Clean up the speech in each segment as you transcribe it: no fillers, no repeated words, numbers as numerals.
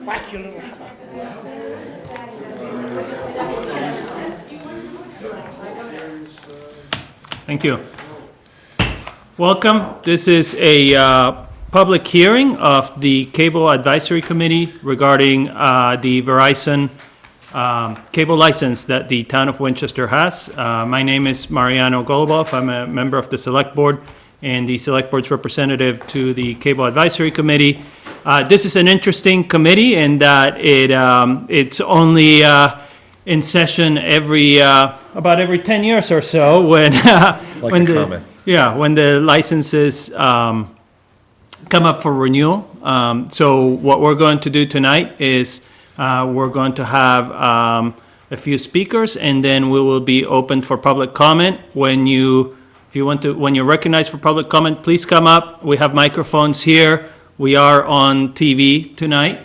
Whack your little hammer. Thank you. Welcome. This is a public hearing of the Cable Advisory Committee regarding the Verizon cable license that the town of Winchester has. My name is Mariano Golubov. I'm a member of the Select Board and the Select Board's representative to the Cable Advisory Committee. This is an interesting committee in that it's only in session about every 10 years or so when when the licenses come up for renewal. So what we're going to do tonight is we're going to have a few speakers, and then we will be open for public comment. When you're recognized for public comment, please come up. We have microphones here. We are on TV tonight,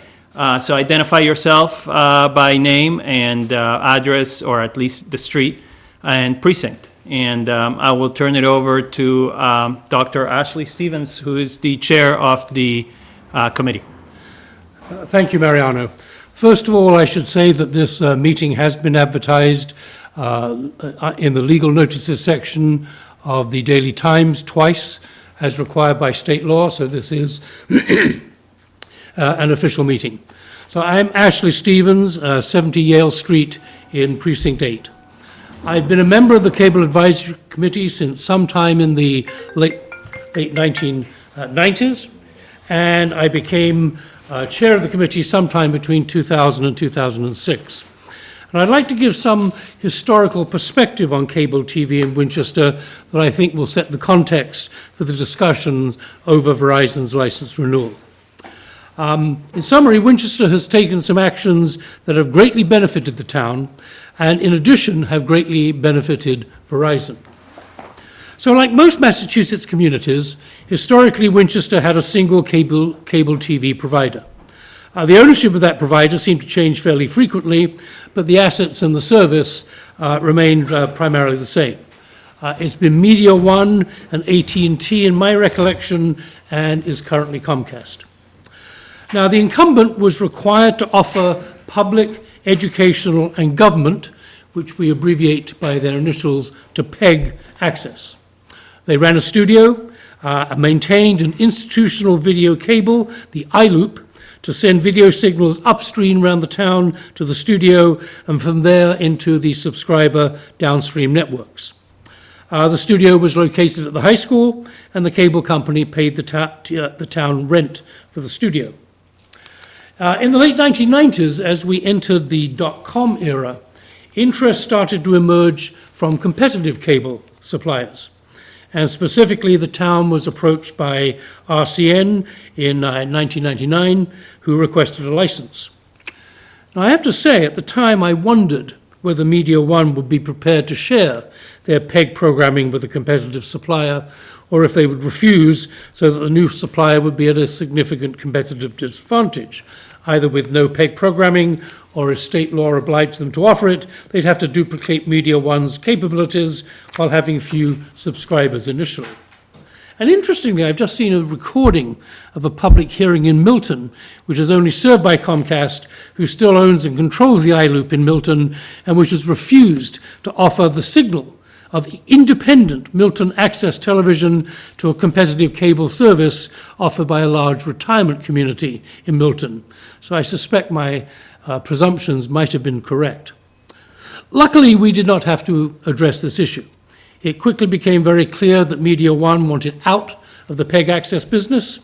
so identify yourself by name and address, or at least the street and precinct. And I will turn it over to Dr. Ashley Stevens, who is the chair of the committee. Thank you, Mariano. First of all, I should say that this meeting has been advertised in the legal notices section of the Daily Times twice, as required by state law, so this is an official meeting. So I'm Ashley Stevens, 70 Yale Street in Precinct 8. I've been a member of the Cable Advisory Committee since sometime in the late 1990s, and I became chair of the committee sometime between 2000 and 2006. And I'd like to give some historical perspective on cable TV in Winchester that I think will set the context for the discussion over Verizon's license renewal. In summary, Winchester has taken some actions that have greatly benefited the town, and in addition have greatly benefited Verizon. So like most Massachusetts communities, historically Winchester had a single cable TV provider. The ownership of that provider seemed to change fairly frequently, but the assets and the service remained primarily the same. It's been Media One and AT&T in my recollection, and is currently Comcast. Now, the incumbent was required to offer public, educational, and government, which we abbreviate by their initials to PEG, access. They ran a studio, maintained an institutional video cable, the iLoop, to send video signals upstream around the town to the studio, and from there into the subscriber downstream networks. The studio was located at the high school, and the cable company paid the town rent for the studio. In the late 1990s, as we entered the dot-com era, interest started to emerge from competitive cable suppliers. And specifically, the town was approached by RCN in 1999, who requested a license. Now, I have to say, at the time, I wondered whether Media One would be prepared to share their PEG programming with a competitive supplier, or if they would refuse, so that the new supplier would be at a significant competitive disadvantage, either with no PEG programming, or if state law obliged them to offer it, they'd have to duplicate Media One's capabilities while having few subscribers initially. And interestingly, I've just seen a recording of a public hearing in Milton, which is only served by Comcast, who still owns and controls the iLoop in Milton, and which has refused to offer the signal of independent Milton Access Television to a competitive cable service offered by a large retirement community in Milton. So I suspect my presumptions might have been correct. Luckily, we did not have to address this issue. It quickly became very clear that Media One wanted out of the PEG access business,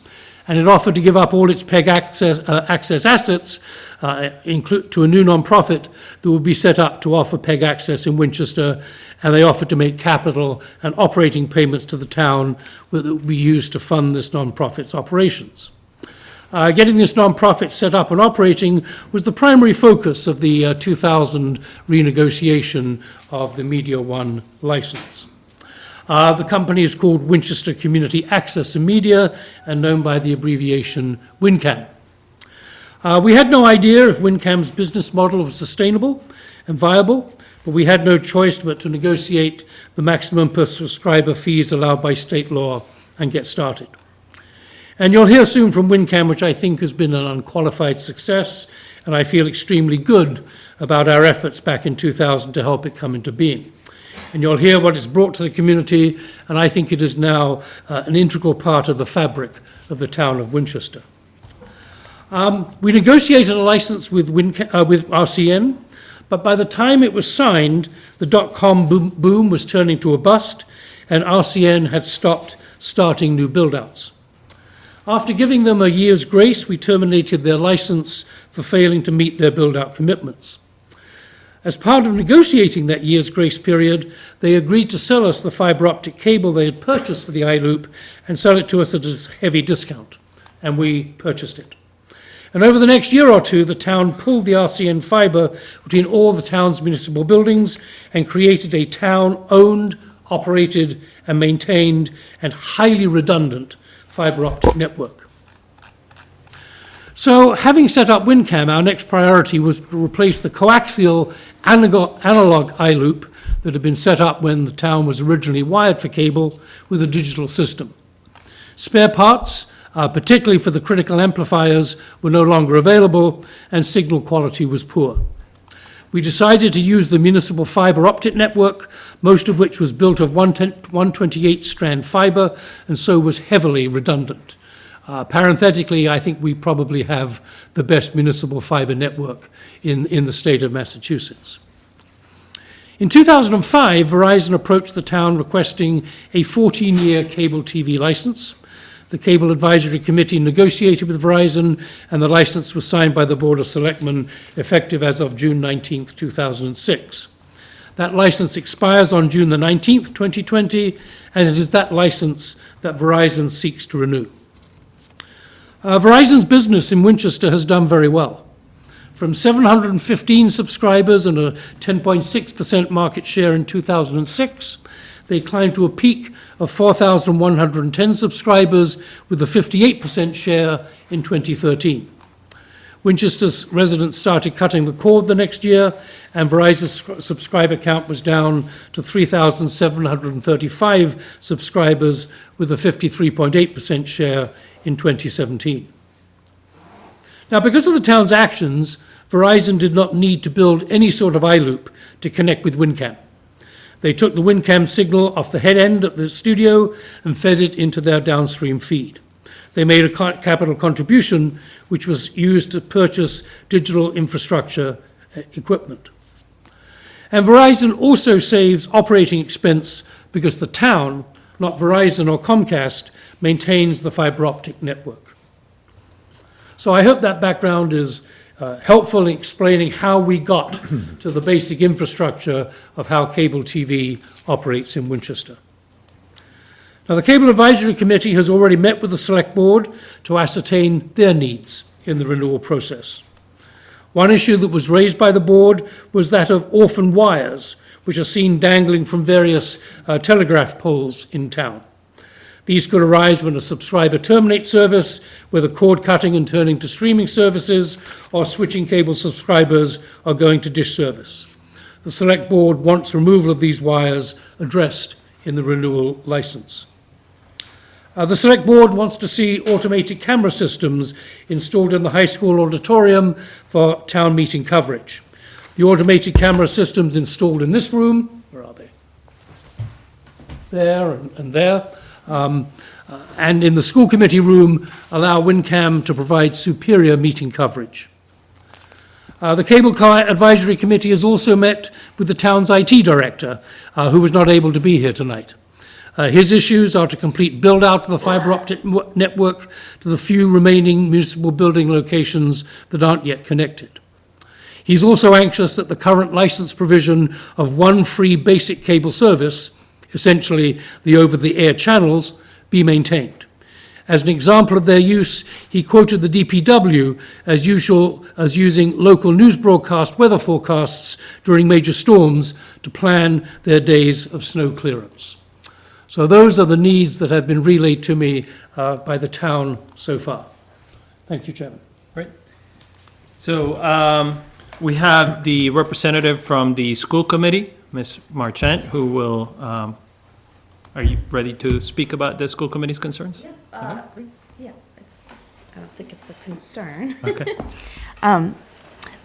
and it offered to give up all its PEG access assets to a new non-profit that would be set up to offer PEG access in Winchester, and they offered to make capital and operating payments to the town that would be used to fund this non-profit's operations. Getting this non-profit set up and operating was the primary focus of the 2000 renegotiation of the Media One license. The company is called Winchester Community Access and Media, and known by the abbreviation WinCam. We had no idea if WinCam's business model was sustainable and viable, but we had no choice but to negotiate the maximum per subscriber fees allowed by state law and get started. And you'll hear soon from WinCam, which I think has been an unqualified success, and I feel extremely good about our efforts back in 2000 to help it come into being. And you'll hear what it's brought to the community, and I think it is now an integral part of the fabric of the town of Winchester. We negotiated a license with RCN, but by the time it was signed, the dot-com boom was turning to a bust, and RCN had stopped starting new build-outs. After giving them a year's grace, we terminated their license for failing to meet their build-out commitments. As part of negotiating that year's grace period, they agreed to sell us the fibre optic cable they had purchased for the iLoop and sell it to us at a heavy discount, and we purchased it. And over the next year or two, the town pulled the RCN fibre between all the town's municipal buildings and created a town-owned, operated and maintained and highly redundant fibre optic network. So, having set up WinCam, our next priority was to replace the coaxial analog iLoop that had been set up when the town was originally wired for cable with a digital system. Spare parts, particularly for the critical amplifiers, were no longer available, and signal quality was poor. We decided to use the municipal fibre optic network, most of which was built of 128-strand fibre, and so was heavily redundant. Parenthetically, I think we probably have the best municipal fibre network in the state of Massachusetts. In 2005, Verizon approached the town requesting a 14-year cable TV license. The Cable Advisory Committee negotiated with Verizon, and the license was signed by the Board of Selectmen, effective as of June 19, 2006. That license expires on June the 19th, 2020, and it is that license that Verizon seeks to renew. Verizon's business in Winchester has done very well. From 715 subscribers and a 10.6% market share in 2006, they climbed to a peak of 4,110 subscribers with a 58% share in 2013. Winchester's residents started cutting the cord the next year, and Verizon's subscriber count was down to 3,735 subscribers with a 53.8% share in 2017. Now, because of the town's actions, Verizon did not need to build any sort of iLoop to connect with WinCam. They took the WinCam signal off the head end at the studio and fed it into their downstream feed. They made a capital contribution, which was used to purchase digital infrastructure equipment. And Verizon also saves operating expense because the town, not Verizon or Comcast, maintains the fiber optic network. So I hope that background is helpful in explaining how we got to the basic infrastructure of how cable TV operates in Winchester. Now, the Cable Advisory Committee has already met with the Select Board to ascertain their needs in the renewal process. One issue that was raised by the board was that of orphan wires, which are seen dangling from various telegraph poles in town. These could arise when a subscriber terminates service, whether cord cutting and turning to streaming services, or switching cable subscribers or going to dish service. The Select Board wants removal of these wires addressed in the renewal license. The Select Board wants to see automated camera systems installed in the high school auditorium for town meeting coverage. The automated camera systems installed in this room, where are they? There and there. And in the school committee room, allow WinCam to provide superior meeting coverage. The Cable Advisory Committee has also met with the town's IT director, who was not able to be here tonight. His issues are to complete build-out of the fiber optic network to the few remaining municipal building locations that aren't yet connected. He's also anxious that the current license provision of one free basic cable service, essentially the over-the-air channels, be maintained. As an example of their use, he quoted the DPW as usual as using local news broadcast weather forecasts during major storms to plan their days of snow clearance. So those are the needs that have been relayed to me by the town so far. Thank you, Chairman. Great. So we have the representative from the school committee, Ms. Marchant, who will, are you ready to speak about the school committee's concerns? Yeah, I don't think it's a concern. Okay.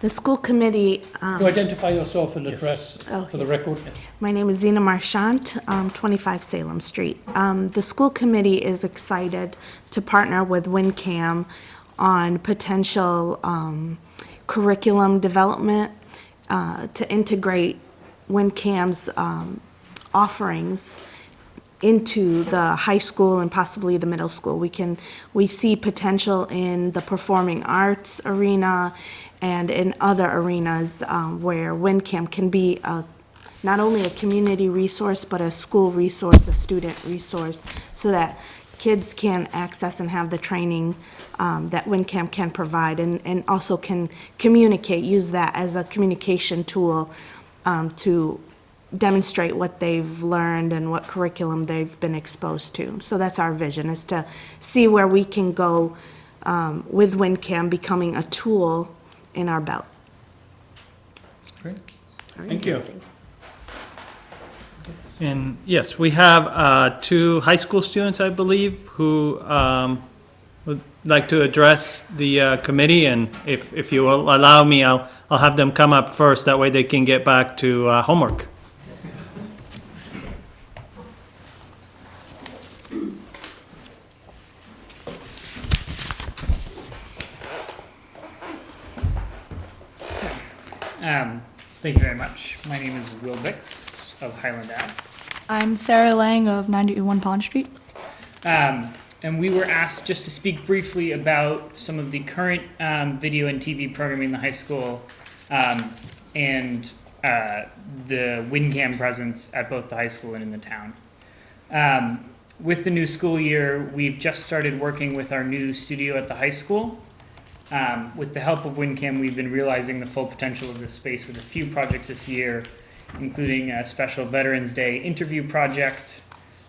The school committee, You identify yourself and address Oh, for the yes. record. my name is Zena Marchant, 25 Salem Street. The school committee is excited to partner with WinCam on potential curriculum development to integrate WinCam's offerings into the high school and possibly the middle school. We see potential in the performing arts arena and in other arenas where WinCam can be not only a community resource, but a school resource, a student resource, so that kids can access and have the training that WinCam can provide, and also can communicate, use that as a communication tool to demonstrate what they've learned and what curriculum they've been exposed to. So that's our vision, is to see where we can go with WinCam becoming a tool in our belt. Great. All right, Thank you. thanks. And yes, we have 2 high school students, I believe, who would like to address the committee, and if you will allow me, I'll have them come up first, that way they can get back to homework. Thank you very much. My name is Will Bix of Highland Ave. I'm Sarah Lang of 91 Pond Street. And we were asked just to speak briefly about some of the current video and TV programming in the high school and the WinCam presence at both the high school and in the town. With the new school year, we've just started working with our new studio at the high school. With the help of WinCam, we've been realizing the full potential of this space with a few projects this year, including a special Veterans Day interview project,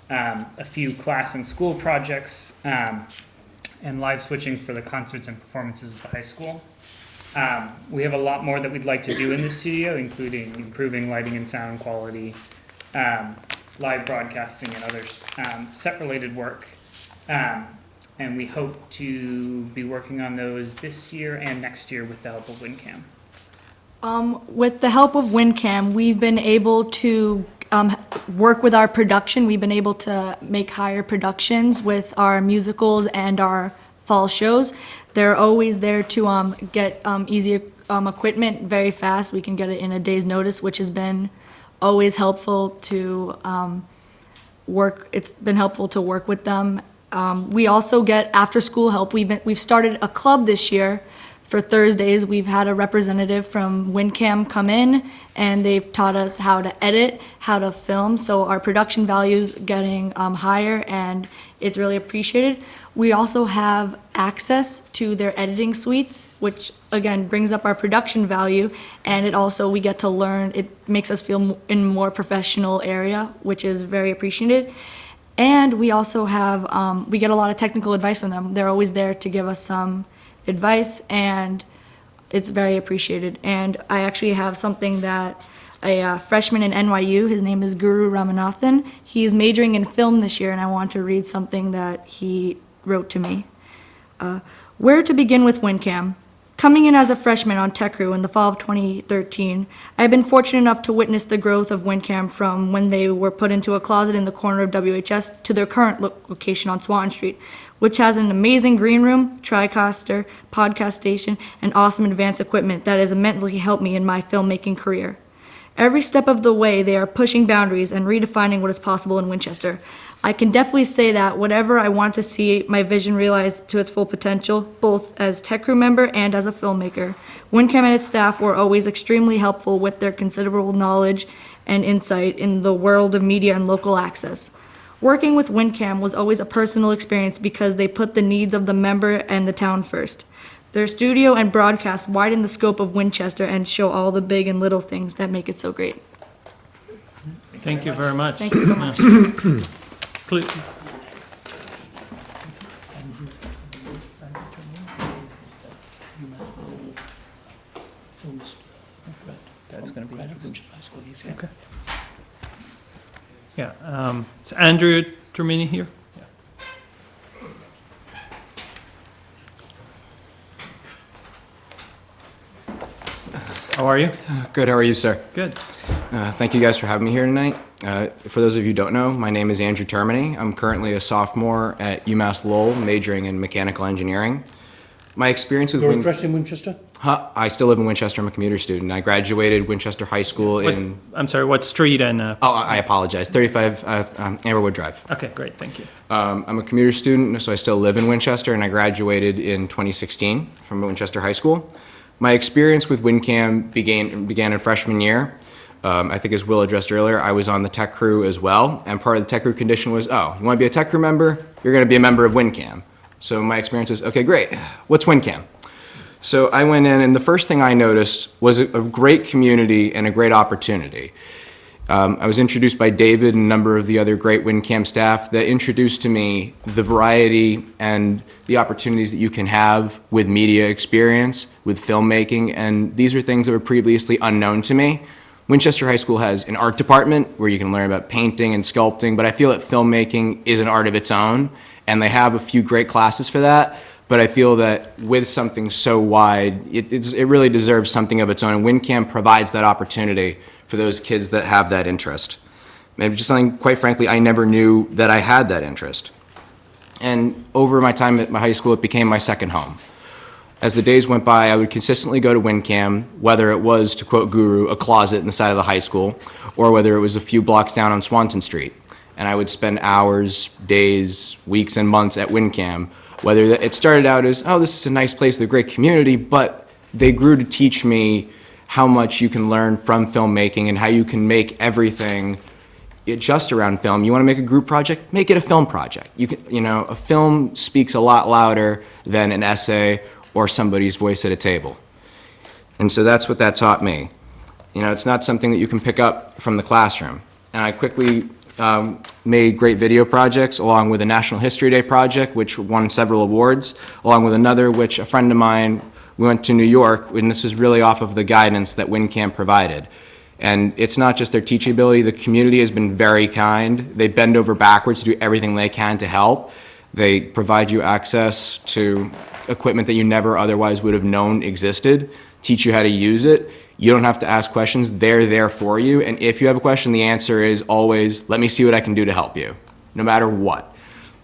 a few class and school projects, and live switching for the concerts and performances at the high school. We have a lot more that we'd like to do in this studio, including improving lighting and sound quality, live broadcasting, and other set-related work. And we hope to be working on those this year and next year with the help of WinCam. With the help of WinCam, we've been able to work with our production. We've been able to make higher productions with our musicals and our fall shows. They're always there to get easy equipment very fast. We can get it in a day's notice, which has been always helpful to work. It's been helpful to work with them. We also get after-school help. We've started a club this year for Thursdays. We've had a representative from WinCam come in, and they've taught us how to edit, how to film, so our production value's getting higher, and it's really appreciated. We also have access to their editing suites, which again brings up our production value, and it also, we get to learn, it makes us feel in a more professional area, which is very appreciated. And we also have, we get a lot of technical advice from them. They're always there to give us some advice, and it's very appreciated. And I actually have something that a freshman in NYU, his name is Guru Ramanathan, he's majoring in film this year, and I want to read something that he wrote to me. Where to begin with WinCam? Coming in as a freshman on Tech Crew in the fall of 2013, I have been fortunate enough to witness the growth of WinCam from when they were put into a closet in the corner of WHS to their current location on Swan Street, which has an amazing green room, TriCaster, podcast station, and awesome advanced equipment that has immensely helped me in my filmmaking career. Every step of the way, they are pushing boundaries and redefining what is possible in Winchester. I can definitely say that whatever I want to see my vision realized to its full potential, both as Tech Crew member and as a filmmaker. WinCam and its staff were always extremely helpful with their considerable knowledge and insight in the world of media and local access. Working with WinCam was always a personal experience because they put the needs of the member and the town first. Their studio and broadcast widen the scope of Winchester and show all the big and little things that make it so great. Thank you very much. Thank you so much. Cle- That's going to be Okay. Yeah, is Andrew Termini here? How are you? Good, how are you, sir? Good. Thank you guys for having me here tonight. For those of you who don't know, my name is Andrew Termini. I'm currently a sophomore at UMass Lowell, majoring in mechanical engineering. My experience with Your address in Winchester? I still live in Winchester. I'm a commuter student. I graduated Winchester High School in... I'm sorry, what street and, I apologize. 35 Amberwood Drive. okay, great, thank you. I'm a commuter student, so I still live in Winchester, and I graduated in 2016 from Winchester High School. My experience with WinCam began in freshman year. I think as Will addressed earlier, I was on the tech crew as well, and part of the tech crew condition was, oh, you want to be a tech crew member? You're going to be a member of WinCam. So my experience was, okay, great, what's WinCam? So I went in, and the first thing I noticed was a great community and a great opportunity. I was introduced by David and a number of the other great WinCam staff that introduced to me the variety and the opportunities that you can have with media experience, with filmmaking, and these are things that were previously unknown to me. Winchester High School has an art department where you can learn about painting and sculpting, but I feel that filmmaking is an art of its own, and they have a few great classes for that. But I feel that with something so wide, it really deserves something of its own, and WinCam provides that opportunity for those kids that have that interest. Maybe just something, quite frankly, I never knew that I had that interest. And over my time at my high school, it became my second home. As the days went by, I would consistently go to WinCam, whether it was, to quote Guru, a closet in the side of the high school, or whether it was a few blocks down on Swanton Street. And I would spend hours, days, weeks, and months at WinCam, whether it started out as, oh, this is a nice place with a great community, but they grew to teach me how much you can learn from filmmaking and how you can make everything just around film. You want to make a group project? Make it a film project. A film speaks a lot louder than an essay or somebody's voice at a table. And so that's what that taught me. It's not something that you can pick up from the classroom. And I quickly made great video projects, along with a National History Day project, which won several awards, along with another, which a friend of mine, we went to New York, and this was really off of the guidance that WinCam provided. And it's not just their teaching ability, the community has been very kind. They bend over backwards to do everything they can to help. They provide you access to equipment that you never otherwise would have known existed, teach you how to use it. You don't have to ask questions, they're there for you. And if you have a question, the answer is always, let me see what I can do to help you, no matter what.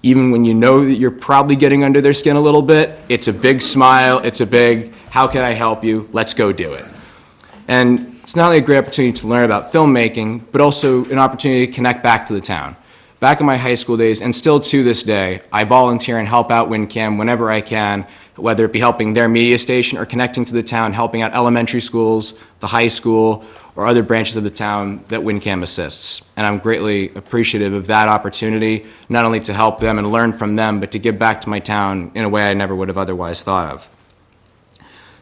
Even when you know that you're probably getting under their skin a little bit, it's a big smile, it's a big, how can I help you? Let's go do it. And it's not only a great opportunity to learn about filmmaking, but also an opportunity to connect back to the town. Back in my high school days, and still to this day, I volunteer and help out WinCam whenever I can, whether it be helping their media station or connecting to the town, helping out elementary schools, the high school, or other branches of the town that WinCam assists. And I'm greatly appreciative of that opportunity, not only to help them and learn from them, but to give back to my town in a way I never would have otherwise thought of.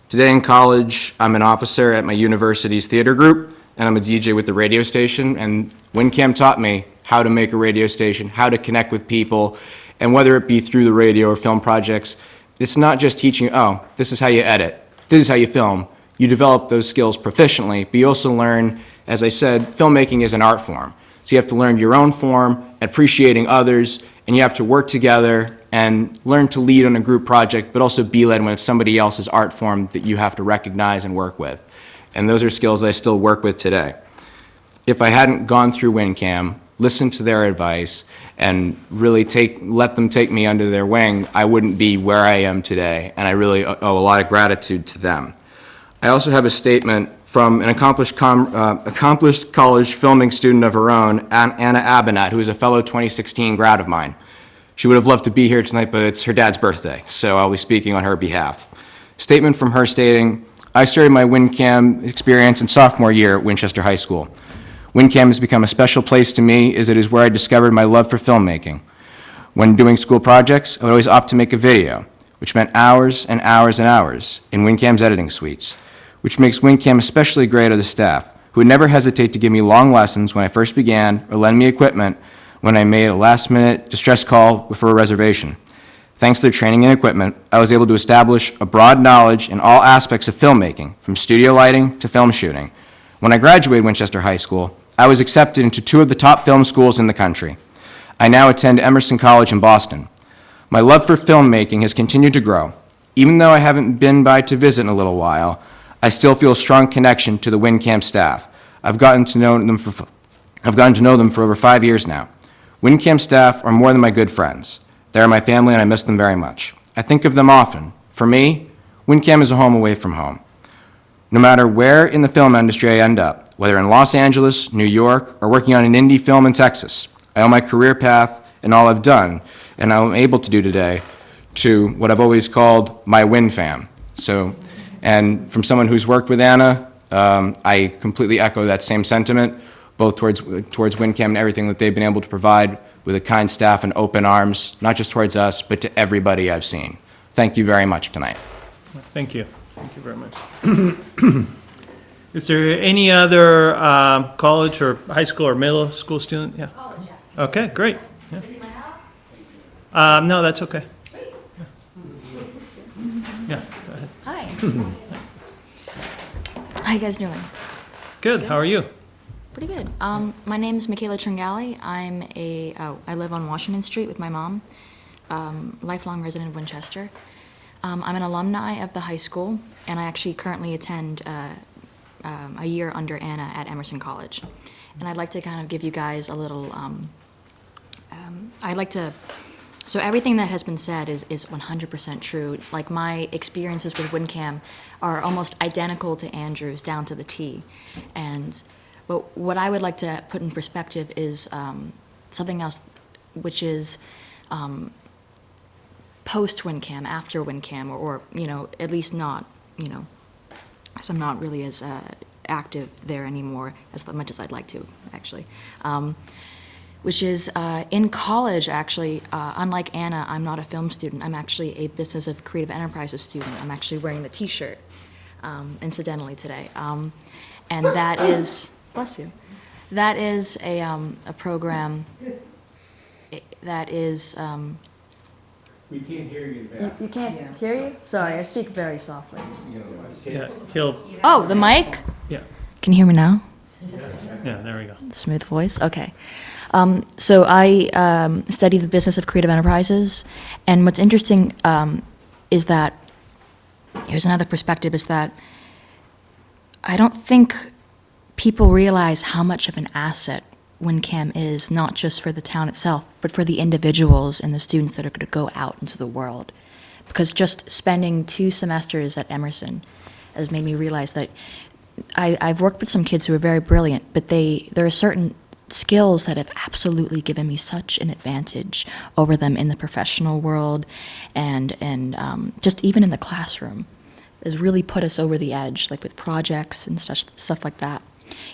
Today in college, I'm an officer at my university's theater group, and I'm a DJ with the radio station, and WinCam taught me how to make a radio station, how to connect with people, and whether it be through the radio or film projects, it's not just teaching, oh, this is how you edit, this is how you film. You develop those skills proficiently, but you also learn, as I said, filmmaking is an art form. So you have to learn your own form, appreciating others, and you have to work together and learn to lead on a group project, but also be led when it's somebody else's art form that you have to recognize and work with. And those are skills I still work with today. If I hadn't gone through WinCam, listened to their advice, and really let them take me under their wing, I wouldn't be where I am today, and I really owe a lot of gratitude to them. I also have a statement from an accomplished college filming student of her own, Anna Abinat, who is a fellow 2016 grad of mine. She would have loved to be here tonight, but it's her dad's birthday, so I'll be speaking on her behalf. Statement from her stating, I started my WinCam experience in sophomore year at Winchester High School. WinCam has become a special place to me as it is where I discovered my love for filmmaking. When doing school projects, I would always opt to make a video, which meant hours and hours and hours in WinCam's editing suites, which makes WinCam especially great are the staff, who would never hesitate to give me long lessons when I first began or lend me equipment when I made a last-minute distress call for a reservation. Thanks to their training and equipment, I was able to establish a broad knowledge in all aspects of filmmaking, from studio lighting to film shooting. When I graduated Winchester High School, I was accepted into 2 of the top film schools in the country. I now attend Emerson College in Boston. My love for filmmaking has continued to grow. Even though I haven't been by to visit in a little while, I still feel a strong connection to the WinCam staff. I've gotten to know them for over 5 years now. WinCam staff are more than my good friends. They are my family, and I miss them very much. I think of them often. For me, WinCam is a home away from home. No matter where in the film industry I end up, whether in Los Angeles, New York, or working on an indie film in Texas, I owe my career path and all I've done, and I'm able to do today, to what I've always called my Win fam. And from someone who's worked with Anna, I completely echo that same sentiment, both towards WinCam and everything that they've been able to provide with a kind staff and open arms, not just towards us, but to everybody I've seen. Thank you very much tonight. Thank you. Thank you very much. Is there any other college or high school or middle school student? Yeah. College, yes. Okay, great. Yeah. Is it my help? No, that's okay. Yeah, go ahead. Hi. How you guys doing? Good, how are you? Pretty good. My name's Michaela Tringali. I live on Washington Street with my mom, lifelong resident of Winchester. I'm an alumni of the high school, and I actually currently attend a year under Anna at Emerson College. And I'd like to kind of give you guys a little, so everything that has been said is 100% true. Like, my experiences with WinCam are almost identical to Andrew's, down to the T. But what I would like to put in perspective is something else, which is post-WinCam, after WinCam, or at least not, so I'm not really as active there anymore as much as I'd like to, actually. Which is, in college, actually, unlike Anna, I'm not a film student. I'm actually a Business of Creative Enterprises student. I'm actually wearing the T-shirt, incidentally, today. And that is, bless you, that is a program that is... We can't hear you back. You can't hear you? Sorry, I speak very softly. Yeah, he'll, Oh, the mic? yeah, Can you hear me now? yeah, there we go. Smooth voice, okay. So I study the business of creative enterprises, and what's interesting is that, here's another perspective, is that I don't think people realize how much of an asset WinCam is, not just for the town itself, but for the individuals and the students that are going to go out into the world. Because just spending 2 semesters at Emerson has made me realize that I've worked with some kids who are very brilliant, but there are certain skills that have absolutely given me such an advantage over them in the professional world and just even in the classroom. Has really put us over the edge, like with projects and stuff like that.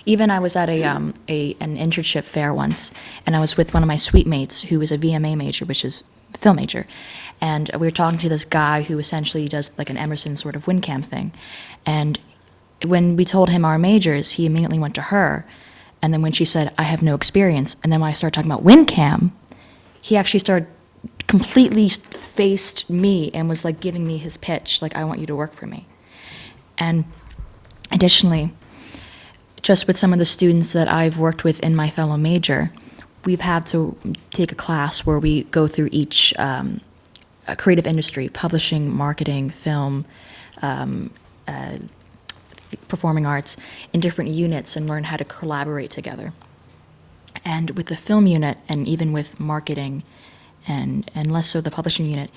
Even I was at an internship fair once, and I was with one of my suite mates who was a VMA major, which is a film major, and we were talking to this guy who essentially does like an Emerson sort of WinCam thing, and when we told him our majors, he immediately went to her, and then when she said, I have no experience, and then when I started talking about WinCam, he actually started completely faced me and was like giving me his pitch, like, I want you to work for me. And additionally, just with some of the students that I've worked with in my fellow major, we've had to take a class where we go through each creative industry, publishing, marketing, film, performing arts, in different units and learn how to collaborate together. And with the film unit, and even with marketing, and less so the publishing unit,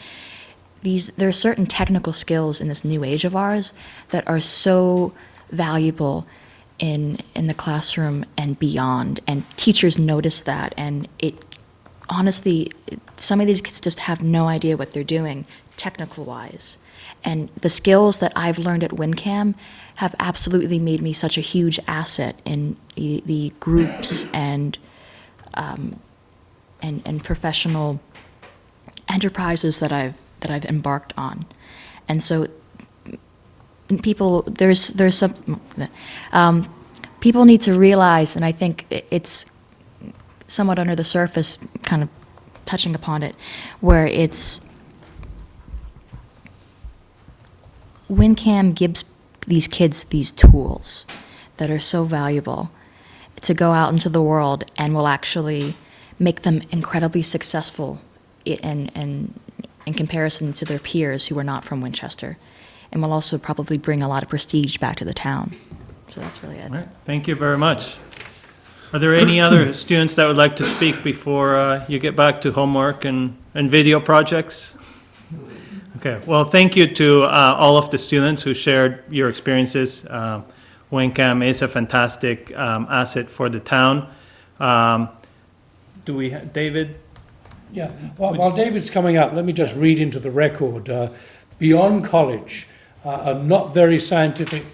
there are certain technical skills in this new age of ours that are so valuable in the classroom and beyond, and teachers notice that, and honestly, some of these kids just have no idea what they're doing technical-wise. And the skills that I've learned at WinCam have absolutely made me such a huge asset in the groups and professional enterprises that I've embarked on. And so people people need to realize, and I think it's somewhat under the surface, kind of touching upon it, where it's WinCam gives these kids these tools that are so valuable to go out into the world and will actually make them incredibly successful in comparison to their peers who are not from Winchester. and will also probably bring a lot of prestige back to the town. So that's really it. All right, thank you very much. Are there any other students that would like to speak before you get back to homework and video projects? Okay, well, thank you to all of the students who shared your experiences. WinCam is a fantastic asset for the town. Do we, David? Yeah, while David's coming up, let me just read into the record. Beyond College, a not very scientific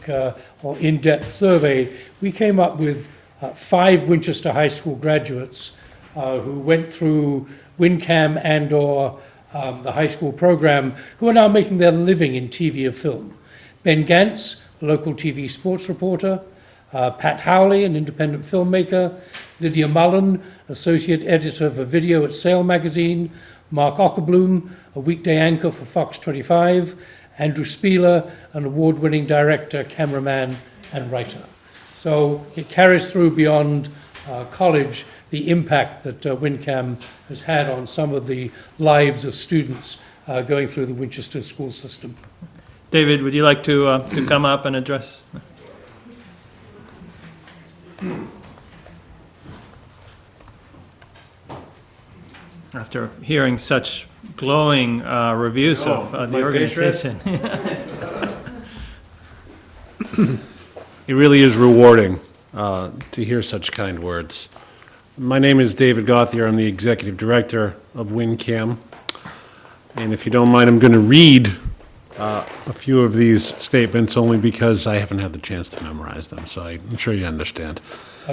or in-depth survey, we came up with 5 Winchester High School graduates who went through WinCam and/or the high school program, who are now making their living in TV and film. Ben Gantz, a local TV sports reporter, Pat Howley, an independent filmmaker, Lydia Mullen, associate editor for video at Sale Magazine, Mark Ockerbloom, a weekday anchor for Fox 25, Andrew Spieler, an award-winning director, cameraman, and writer. So it carries through beyond college the impact that WinCam has had on some of the lives of students going through the Winchester school system. David, would you like to come up and address? After hearing such glowing reviews of the organization. It really is rewarding to hear such kind words. My name is David Gauthier. I'm the executive director of WinCam. And if you don't mind, I'm going to read a few of these statements only because I haven't had the chance to memorize them, so I'm sure you understand.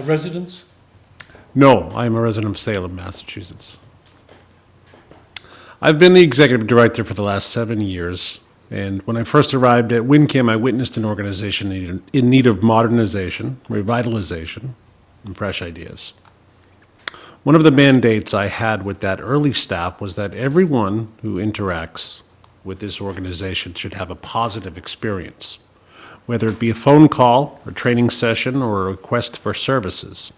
Residents? No, I'm a resident of Salem, Massachusetts. I've been the executive director for the last 7 years, and when I first arrived at WinCam, I witnessed an organization in need of modernization, revitalization, and fresh ideas. One of the mandates I had with that early staff was that everyone who interacts with this organization should have a positive experience, whether it be a phone call, a training session, or a request for services.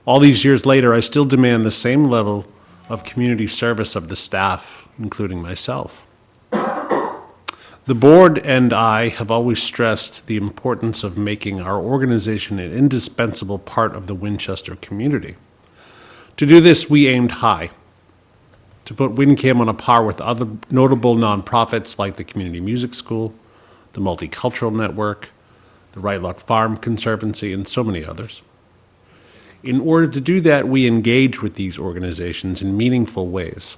All these years later, I still demand the same level of community service of the staff, including myself. The board and I have always stressed the importance of making our organization an indispensable part of the Winchester community. To do this, we aimed high, to put WinCam on a par with other notable nonprofits like the Community Music School, the Multicultural Network, the Wrightlock Farm Conservancy, and so many others. In order to do that, we engage with these organizations in meaningful ways,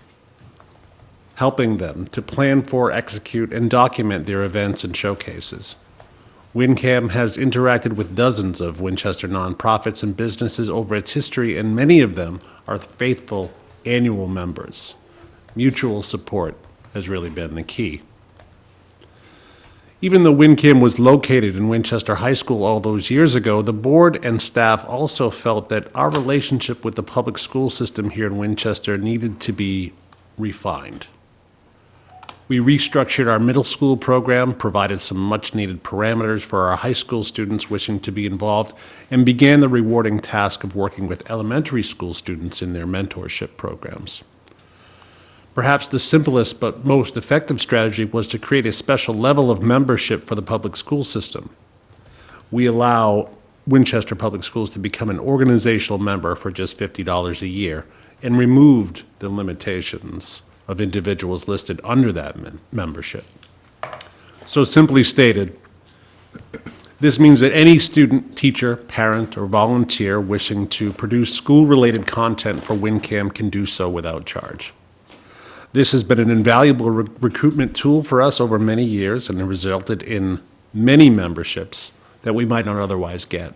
helping them to plan for, execute, and document their events and showcases. WinCam has interacted with dozens of Winchester nonprofits and businesses over its history, and many of them are faithful annual members. Mutual support has really been the key. Even though WinCam was located in Winchester High School all those years ago, the board and staff also felt that our relationship with the public school system here in Winchester needed to be refined. We restructured our middle school program, provided some much-needed parameters for our high school students wishing to be involved, and began the rewarding task of working with elementary school students in their mentorship programs. Perhaps the simplest but most effective strategy was to create a special level of membership for the public school system. We allow Winchester Public Schools to become an organizational member for just $50 a year and removed the limitations of individuals listed under that membership. So simply stated, this means that any student, teacher, parent, or volunteer wishing to produce school-related content for WinCam can do so without charge. This has been an invaluable recruitment tool for us over many years and has resulted in many memberships that we might not otherwise get.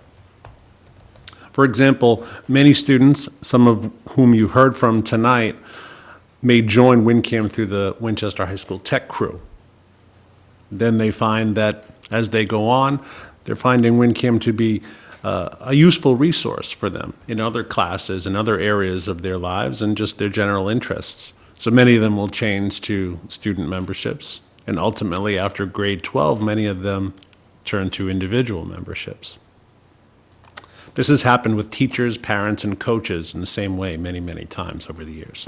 For example, many students, some of whom you heard from tonight, may join WinCam through the Winchester High School Tech Crew. Then they find that as they go on, they're finding WinCam to be a useful resource for them in other classes and other areas of their lives and just their general interests. So many of them will change to student memberships, and ultimately after grade 12, many of them turn to individual memberships. This has happened with teachers, parents, and coaches in the same way many, many times over the years.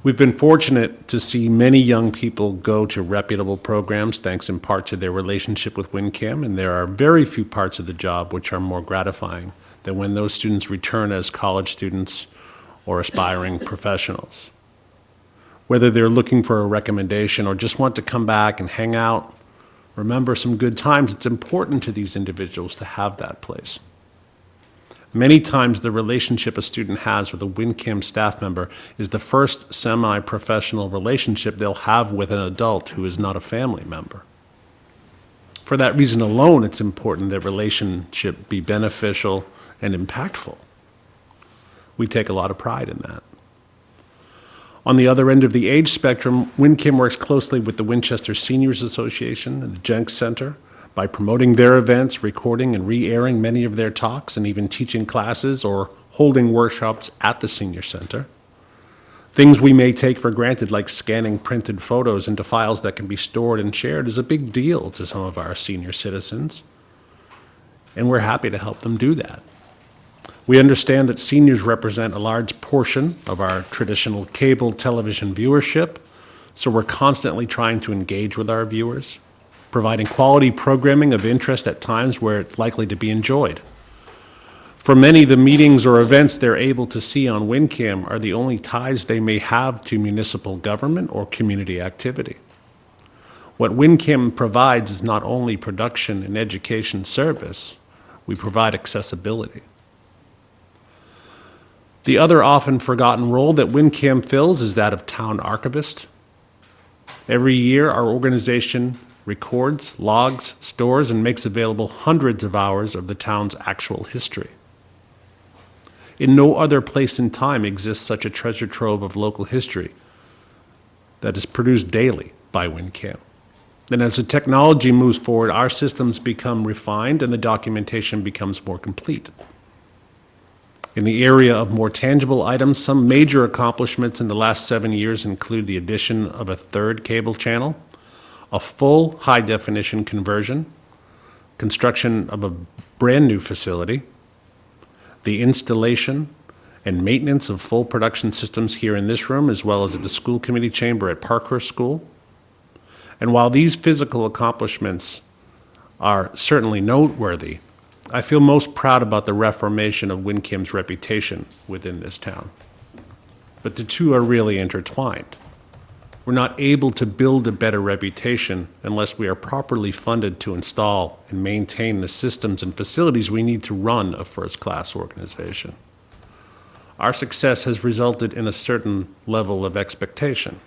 We've been fortunate to see many young people go to reputable programs, thanks in part to their relationship with WinCam, and there are very few parts of the job which are more gratifying than when those students return as college students or aspiring professionals. Whether they're looking for a recommendation or just want to come back and hang out, remember some good times, it's important to these individuals to have that place. Many times, the relationship a student has with a WinCam staff member is the first semi-professional relationship they'll have with an adult who is not a family member. For that reason alone, it's important that relationship be beneficial and impactful. We take a lot of pride in that. On the other end of the age spectrum, WinCam works closely with the Winchester Seniors Association and the Jenks Center by promoting their events, recording and re-airing many of their talks, and even teaching classes or holding workshops at the Senior Center. Things we may take for granted, like scanning printed photos into files that can be stored and shared, is a big deal to some of our senior citizens, and we're happy to help them do that. We understand that seniors represent a large portion of our traditional cable television viewership, so we're constantly trying to engage with our viewers, providing quality programming of interest at times where it's likely to be enjoyed. For many, the meetings or events they're able to see on WinCam are the only ties they may have to municipal government or community activity. What WinCam provides is not only production and education service, we provide accessibility. The other often forgotten role that WinCam fills is that of town archivist. Every year, our organization records, logs, stores, and makes available hundreds of hours of the town's actual history. In no other place in time exists such a treasure trove of local history that is produced daily by WinCam. And as the technology moves forward, our systems become refined and the documentation becomes more complete. In the area of more tangible items, some major accomplishments in the last 7 years include the addition of a third cable channel, a full high-definition conversion, construction of a brand-new facility, the installation and maintenance of full production systems here in this room, as well as at the school committee chamber at Parkhurst School. And while these physical accomplishments are certainly noteworthy, I feel most proud about the reformation of WinCam's reputation within this town. But the two are really intertwined. We're not able to build a better reputation unless we are properly funded to install and maintain the systems and facilities we need to run a first-class organization. Our success has resulted in a certain level of expectation,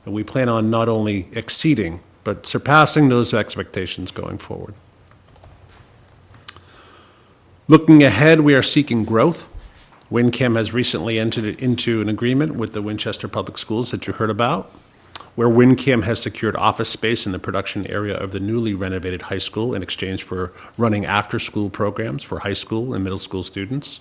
and we plan on not only exceeding, but surpassing those expectations going forward. Looking ahead, we are seeking growth. WinCam has recently entered into an agreement with the Winchester Public Schools that you heard about, where WinCam has secured office space in the production area of the newly renovated high school in exchange for running after-school programs for high school and middle school students.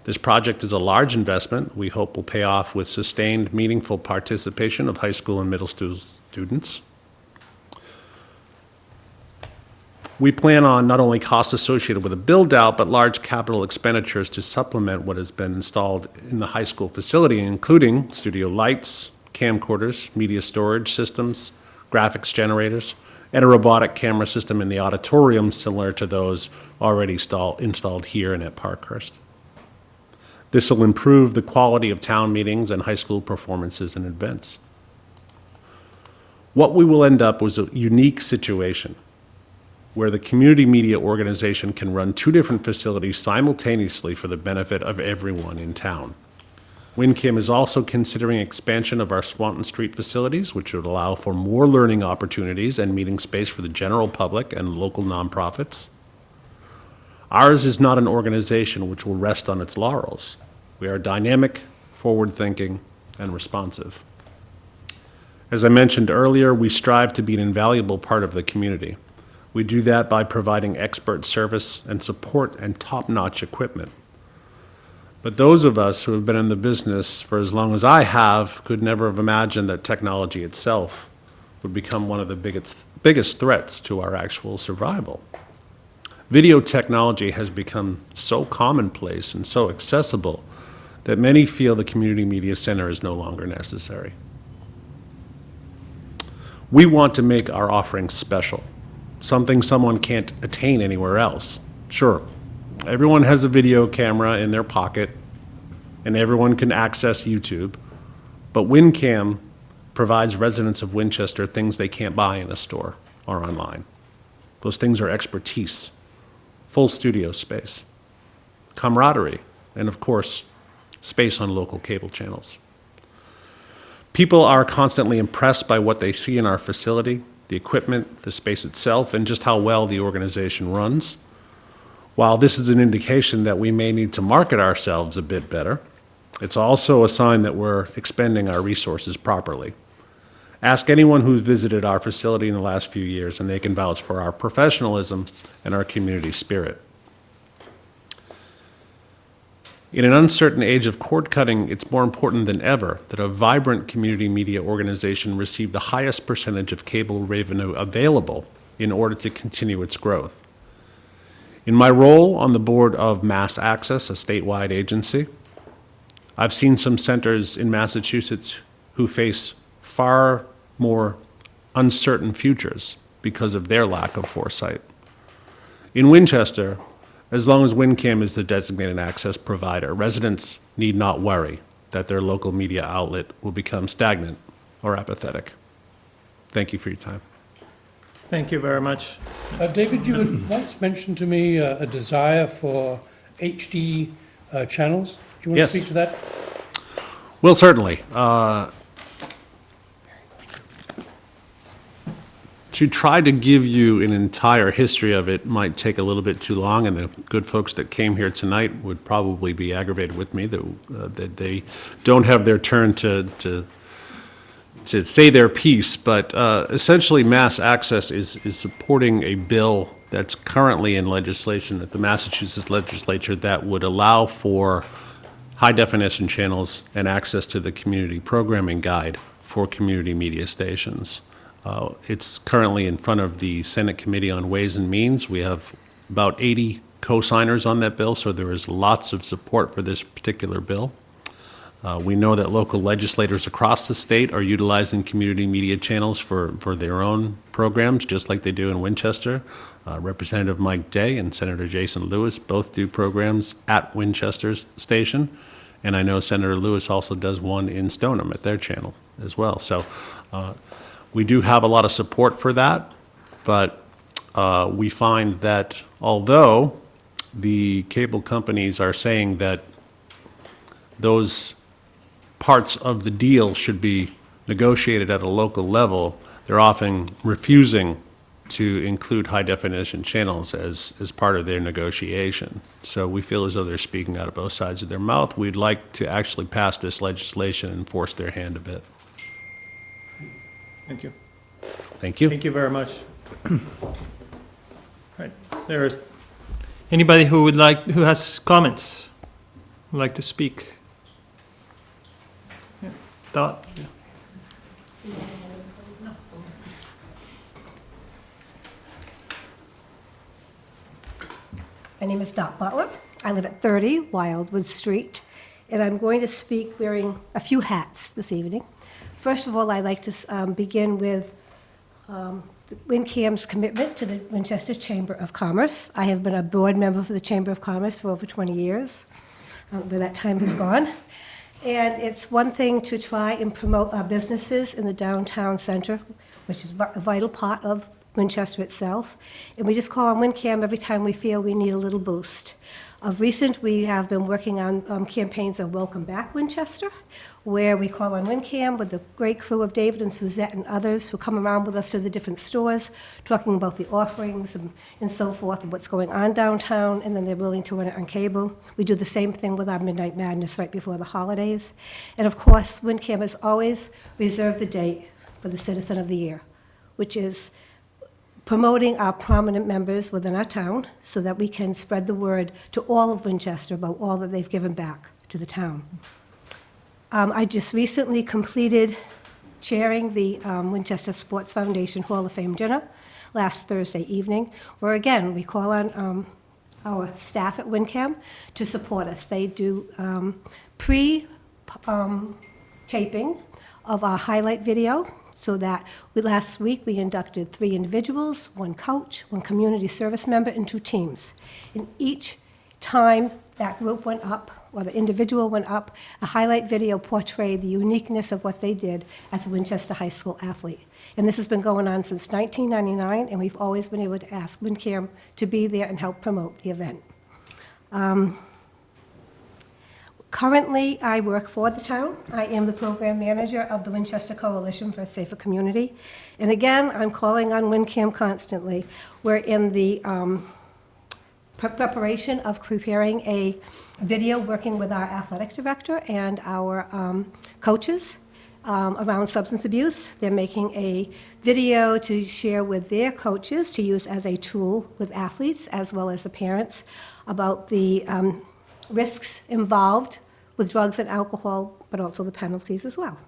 This project is a large investment we hope will pay off with sustained, meaningful participation of high school and middle school students. We plan on not only costs associated with a build-out, but large capital expenditures to supplement what has been installed in the high school facility, including studio lights, camcorders, media storage systems, graphics generators, and a robotic camera system in the auditorium similar to those already installed here and at Parkhurst. This will improve the quality of town meetings and high school performances and events. What we will end up was a unique situation where the community media organization can run two different facilities simultaneously for the benefit of everyone in town. WinCam is also considering expansion of our Swanton Street facilities, which would allow for more learning opportunities and meeting space for the general public and local nonprofits. Ours is not an organization which will rest on its laurels. We are dynamic, forward-thinking, and responsive. As I mentioned earlier, we strive to be an invaluable part of the community. We do that by providing expert service and support and top-notch equipment. But those of us who have been in the business for as long as I have could never have imagined that technology itself would become one of the biggest threats to our actual survival. Video technology has become so commonplace and so accessible that many feel the community media center is no longer necessary. We want to make our offerings special, something someone can't attain anywhere else. Sure, everyone has a video camera in their pocket, and everyone can access YouTube, but WinCam provides residents of Winchester things they can't buy in a store or online. Those things are expertise, full studio space, camaraderie, and of course, space on local cable channels. People are constantly impressed by what they see in our facility, the equipment, the space itself, and just how well the organization runs. While this is an indication that we may need to market ourselves a bit better, it's also a sign that we're expending our resources properly. Ask anyone who's visited our facility in the last few years, and they can vouch for our professionalism and our community spirit. In an uncertain age of cord cutting, it's more important than ever that a vibrant community media organization receive the highest percentage of cable revenue available in order to continue its growth. In my role on the board of Mass Access, a statewide agency, I've seen some centers in Massachusetts who face far more uncertain futures because of their lack of foresight. In Winchester, as long as WinCam is the designated access provider, residents need not worry that their local media outlet will become stagnant or apathetic. Thank you for your time. Thank you very much. David, you had once mentioned to me a desire for HD channels. Do you want Yes. to speak to that? Well, certainly. To try to give you an entire history of it might take a little bit too long, and the good folks that came here tonight would probably be aggravated with me that they don't have their turn to say their piece. But essentially, Mass Access is supporting a bill that's currently in legislation at the Massachusetts legislature that would allow for high-definition channels and access to the community programming guide for community media stations. It's currently in front of the Senate Committee on Ways and Means. We have about 80 co-signers on that bill, so there is lots of support for this particular bill. We know that local legislators across the state are utilizing community media channels for their own programs, just like they do in Winchester. Representative Mike Day and Senator Jason Lewis both do programs at Winchester's station, and I know Senator Lewis also does one in Stoneham at their channel as well. So we do have a lot of support for that, but we find that although the cable companies are saying that those parts of the deal should be negotiated at a local level, they're often refusing to include high-definition channels as part of their negotiation. So we feel as though they're speaking out of both sides of their mouth. We'd like to actually pass this legislation and force their hand a bit. Thank you. Thank you. Thank you very much. Right, there is anybody who has comments, would like to speak? Yeah, Dot? My name is Dot Butler. I live at 30 Wildwood Street, and I'm going to speak wearing a few hats this evening. First of all, I'd like to begin with WinCam's commitment to the Winchester Chamber of Commerce. I have been a board member for the Chamber of Commerce for over 20 years, where that time has gone. And it's one thing to try and promote our businesses in the downtown center, which is a vital part of Winchester itself. And we just call on WinCam every time we feel we need a little boost. Of recent, we have been working on campaigns of Welcome Back Winchester, where we call on WinCam with the great crew of David and Suzette and others who come around with us to the different stores, talking about the offerings and so forth, and what's going on downtown, and then they're willing to run it on cable. We do the same thing with our Midnight Madness right before the holidays. And of course, WinCam has always reserved the date for the Citizen of the Year, which is promoting our prominent members within our town so that we can spread the word to all of Winchester about all that they've given back to the town. I just recently completed chairing the Winchester Sports Foundation Hall of Fame dinner last Thursday evening, where again, we call on our staff at WinCam to support us. They do pre-taping of our highlight video, so that last week we inducted 3 individuals, 1 coach, 1 community service member, and 2 teams. And each time that group went up, or the individual went up, a highlight video portrayed the uniqueness of what they did as a Winchester High School athlete. And this has been going on since 1999, and we've always been able to ask WinCam to be there and help promote the event. Currently, I work for the town. I am the program manager of the Winchester Coalition for a Safer Community. And again, I'm calling on WinCam constantly. We're in the preparation of preparing a video working with our athletic director and our coaches around substance abuse. They're making a video to share with their coaches to use as a tool with athletes as well as the parents about the risks involved with drugs and alcohol, but also the penalties as well.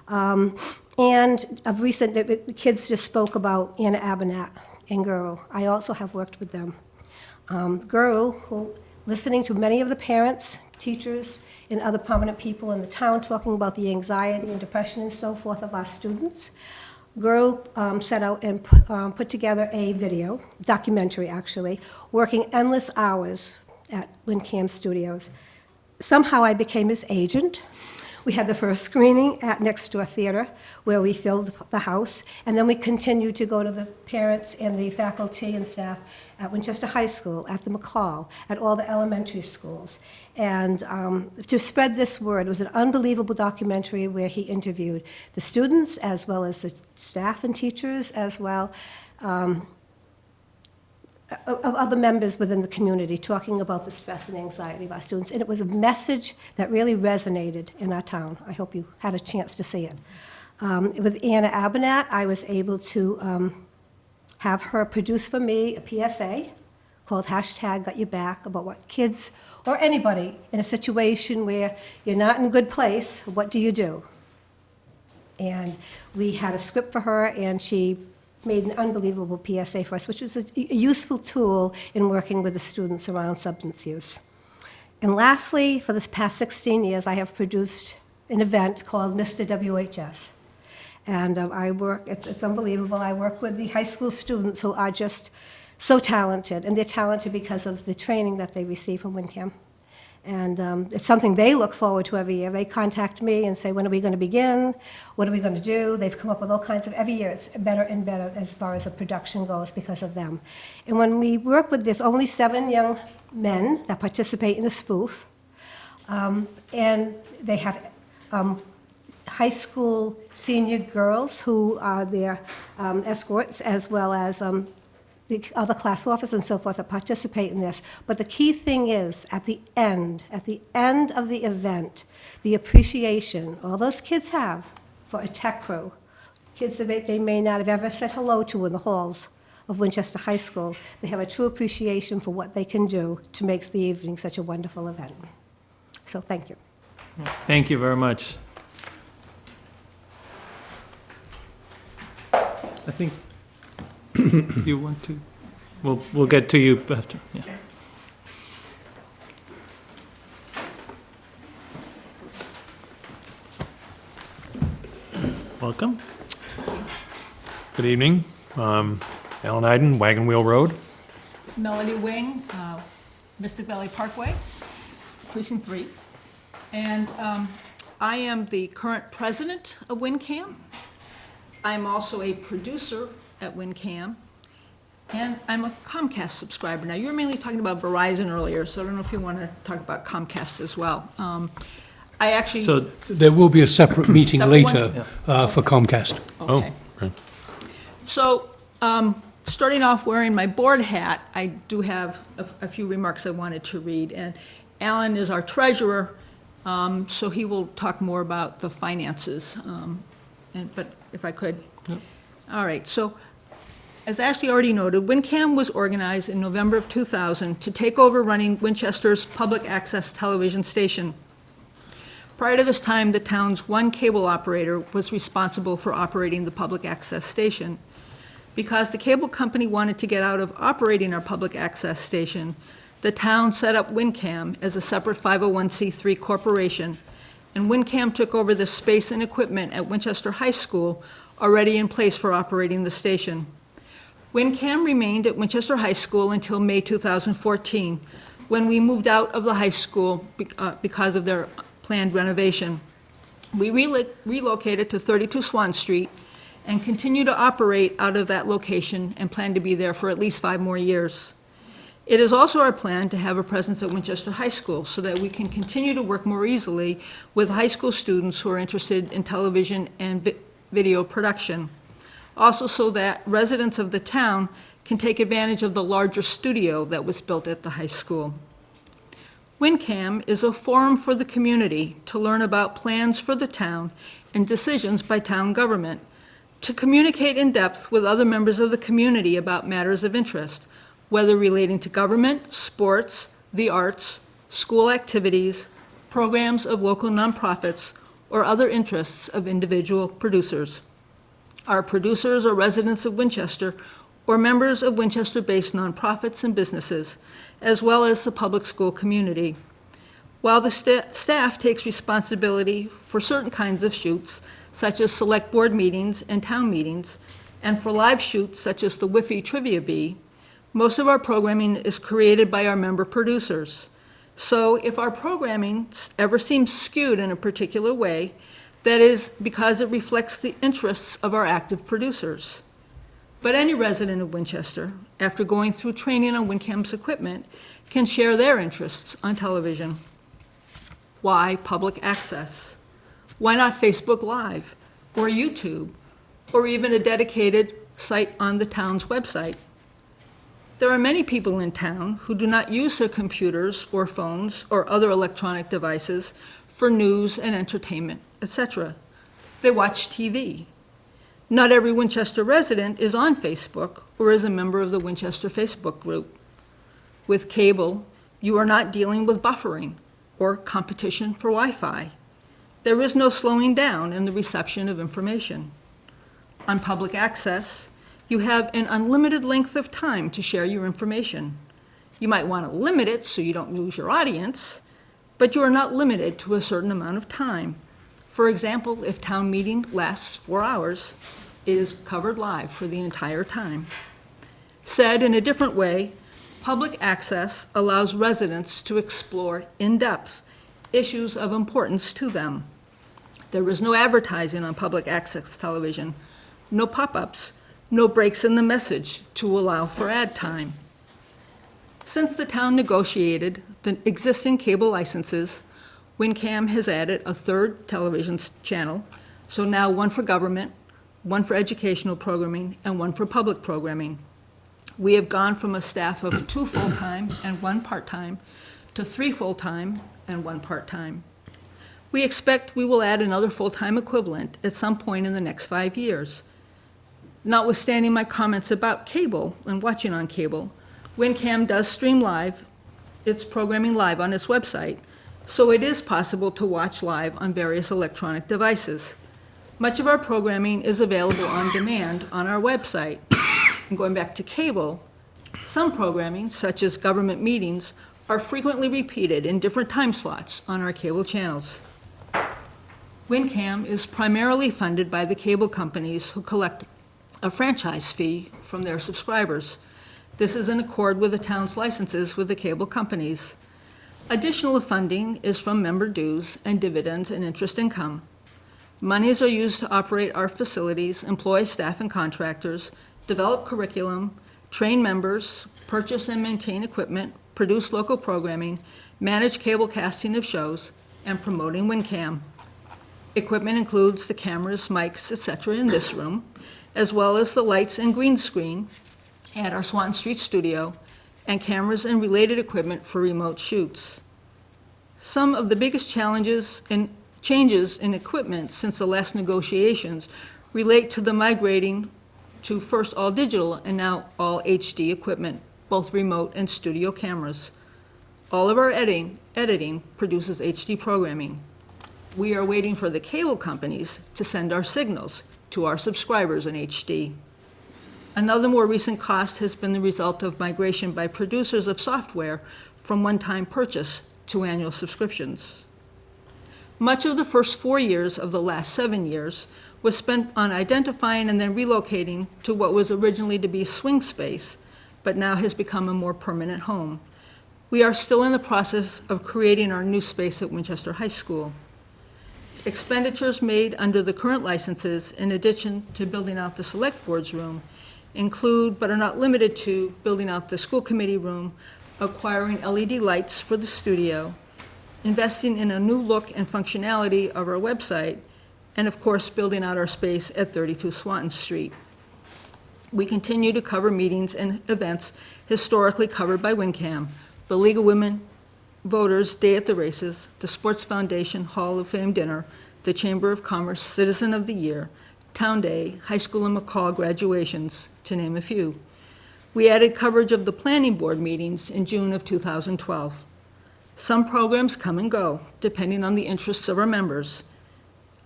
And of recent, the kids just spoke about Anna Abinat and Guru. I also have worked with them. Guru, who, listening to many of the parents, teachers, and other prominent people in the town talking about the anxiety and depression and so forth of our students, Guru set out and put together a video, documentary actually, working endless hours at WinCam Studios. Somehow I became his agent. We had the first screening at Next Door Theater, where we filled the house, and then we continued to go to the parents and the faculty and staff at Winchester High School, at the McCall, at all the elementary schools. And to spread this word, it was an unbelievable documentary where he interviewed the students as well as the staff and teachers as well, of other members within the community, talking about the stress and anxiety of our students. And it was a message that really resonated in our town. I hope you had a chance to see it. With Anna Abinat, I was able to have her produce for me a PSA called #GotYourBack about what kids or anybody in a situation where you're not in a good place, what do you do? And we had a script for her, and she made an unbelievable PSA for us, which was a useful tool in working with the students around substance use. And lastly, for this past 16 years, I have produced an event called Mr. WHS. And it's unbelievable. I work with the high school students who are just so talented, and they're talented because of the training that they receive from WinCam. And it's something they look forward to every year. They contact me and say, when are we going to begin? What are we going to do? They've come up with all kinds of, every year it's better and better as far as the production goes because of them. And when we work with this, only 7 young men that participate in a spoof, and they have high school senior girls who are their escorts, as well as the other class officers and so forth that participate in this. But the key thing is, at the end of the event, the appreciation all those kids have for a tech crew, kids that they may not have ever said hello to in the halls of Winchester High School, they have a true appreciation for what they can do to make the evening such a wonderful event. So thank you. Thank you very much. I think you want to, we'll get to you after, yeah. Welcome. Good evening. Alan Iden, Wagon Wheel Road. Melody Wing, Mystic Valley Parkway, Precinct 3. And I am the current president of WinCam. I'm also a producer at WinCam, and I'm a Comcast subscriber. Now, you were mainly talking about Verizon earlier, so I don't know if you want to talk about Comcast as well. I actually... So there will be a separate meeting Separate later for Comcast. Okay. Oh, okay. So, starting off wearing my board hat, I do have a few remarks I wanted to read. And Alan is our treasurer, so he will talk more about the finances. But if I could. Yep. All right, so as Ashley already noted, WinCam was organized in November of 2000 to take over running Winchester's public access television station. Prior to this time, the town's one cable operator was responsible for operating the public access station. Because the cable company wanted to get out of operating our public access station, the town set up WinCam as a separate 501c3 corporation, and WinCam took over the space and equipment at Winchester High School already in place for operating the station. WinCam remained at Winchester High School until May 2014, when we moved out of the high school because of their planned renovation. We relocated to 32 Swan Street and continue to operate out of that location and plan to be there for at least 5 more years. It is also our plan to have a presence at Winchester High School so that we can continue to work more easily with high school students who are interested in television and video production. Also so that residents of the town can take advantage of the larger studio that was built at the high school. WinCam is a forum for the community to learn about plans for the town and decisions by town government, to communicate in depth with other members of the community about matters of interest, whether relating to government, sports, the arts, school activities, programs of local nonprofits, or other interests of individual producers. Our producers are residents of Winchester or members of Winchester-based nonprofits and businesses, as well as the public school community. While the staff takes responsibility for certain kinds of shoots, such as select board meetings and town meetings, and for live shoots such as the Whiffy Trivia Bee, most of our programming is created by our member producers. So if our programming ever seems skewed in a particular way, that is because it reflects the interests of our active producers. But any resident of Winchester, after going through training on WinCam's equipment, can share their interests on television. Why public access? Why not Facebook Live, or YouTube, or even a dedicated site on the town's website? There are many people in town who do not use their computers or phones or other electronic devices for news and entertainment, etc. They watch TV. Not every Winchester resident is on Facebook or is a member of the Winchester Facebook group. With cable, you are not dealing with buffering or competition for Wi-Fi. There is no slowing down in the reception of information. On public access, you have an unlimited length of time to share your information. You might want to limit it so you don't lose your audience, but you are not limited to a certain amount of time. For example, if town meeting lasts 4 hours, it is covered live for the entire time. Said in a different way, public access allows residents to explore in depth issues of importance to them. There is no advertising on public access television, no pop-ups, no breaks in the message to allow for ad time. Since the town negotiated the existing cable licenses, WinCam has added a 3rd television channel, so now 1 for government, 1 for educational programming, and 1 for public programming. We have gone from a staff of 2 full-time and 1 part-time to 3 full-time and 1 part-time. We expect we will add another full-time equivalent at some point in the next 5 years. Notwithstanding my comments about cable and watching on cable, WinCam does stream live, its programming live on its website, so it is possible to watch live on various electronic devices. Much of our programming is available on demand on our website. And going back to cable, some programming, such as government meetings, are frequently repeated in different time slots on our cable channels. WinCam is primarily funded by the cable companies who collect a franchise fee from their subscribers. This is in accord with the town's licenses with the cable companies. Additional funding is from member dues and dividends and interest income. Monies are used to operate our facilities, employ staff and contractors, develop curriculum, train members, purchase and maintain equipment, produce local programming, manage cable casting of shows, and promoting WinCam. Equipment includes the cameras, mics, etc. in this room, as well as the lights and green screen at our Swan Street studio, and cameras and related equipment for remote shoots. Some of the biggest changes in equipment since the last negotiations relate to the migrating to first all digital and now all HD equipment, both remote and studio cameras. All of our editing produces HD programming. We are waiting for the cable companies to send our signals to our subscribers in HD. Another more recent cost has been the result of migration by producers of software from one-time purchase to annual subscriptions. Much of the first 4 years of the last 7 years was spent on identifying and then relocating to what was originally to be swing space, but now has become a more permanent home. We are still in the process of creating our new space at Winchester High School. Expenditures made under the current licenses, in addition to building out the Select Board's room, include, but are not limited to, building out the school committee room, acquiring LED lights for the studio, investing in a new look and functionality of our website, and of course, building out our space at 32 Swanton Street. We continue to cover meetings and events historically covered by WinCam, the League of Women Voters Day at the Races, the Sports Foundation Hall of Fame Dinner, the Chamber of Commerce Citizen of the Year, Town Day, high school and McCall graduations, to name a few. We added coverage of the planning board meetings in June of 2012. Some programs come and go, depending on the interests of our members.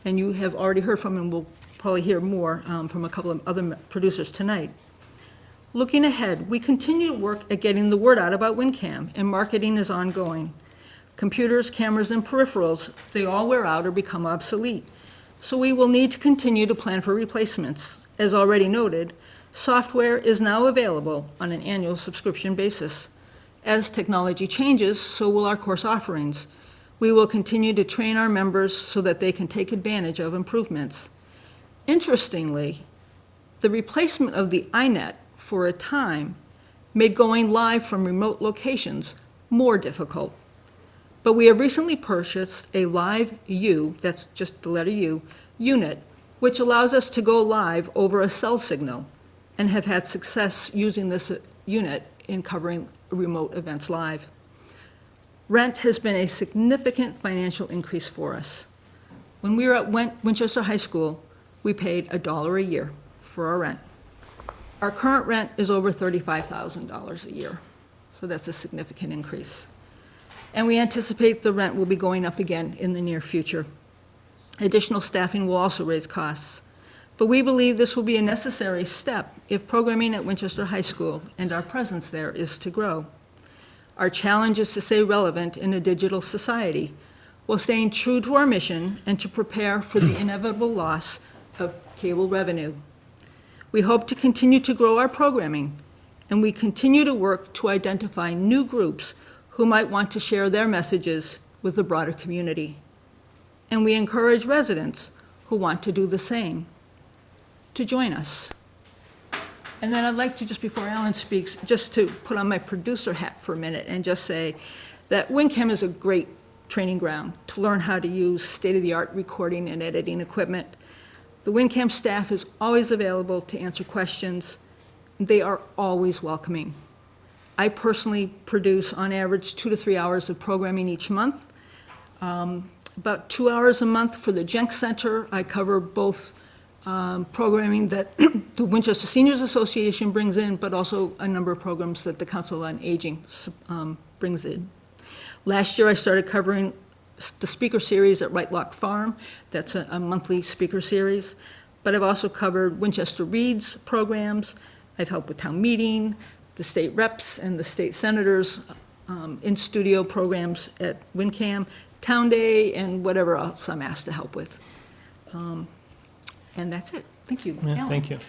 And you have already heard from, and we'll probably hear more from a couple of other producers tonight. Looking ahead, we continue to work at getting the word out about WinCam, and marketing is ongoing. Computers, cameras, and peripherals, they all wear out or become obsolete. So we will need to continue to plan for replacements. As already noted, software is now available on an annual subscription basis. As technology changes, so will our course offerings. We will continue to train our members so that they can take advantage of improvements. Interestingly, the replacement of the iNet for a time made going live from remote locations more difficult. But we have recently purchased a Live U, that's just the letter U, unit, which allows us to go live over a cell signal, and have had success using this unit in covering remote events live. Rent has been a significant financial increase for us. When we were at Winchester High School, we paid $1 a year for our rent. Our current rent is over $35,000 a year, so that's a significant increase. And we anticipate the rent will be going up again in the near future. Additional staffing will also raise costs, but we believe this will be a necessary step if programming at Winchester High School and our presence there is to grow. Our challenge is to stay relevant in a digital society while staying true to our mission and to prepare for the inevitable loss of cable revenue. We hope to continue to grow our programming, and we continue to work to identify new groups who might want to share their messages with the broader community. And we encourage residents who want to do the same to join us. And then I'd like to, just before Alan speaks, just to put on my producer hat for a minute and just say that WinCam is a great training ground to learn how to use state-of-the-art recording and editing equipment. The WinCam staff is always available to answer questions. They are always welcoming. I personally produce, on average, 2 to 3 hours of programming each month. About 2 hours a month for the Jenks Center. I cover both programming that the Winchester Seniors Association brings in, but also a number of programs that the Council on Aging brings in. Last year, I started covering the speaker series at Right Lock Farm. That's a monthly speaker series. But I've also covered Winchester Reads programs. I've helped with town meeting, the state reps and the state senators in-studio programs at WinCam, Town Day, and whatever else I'm asked to help with. And that's it. Thank you. Yeah, Alan. thank you.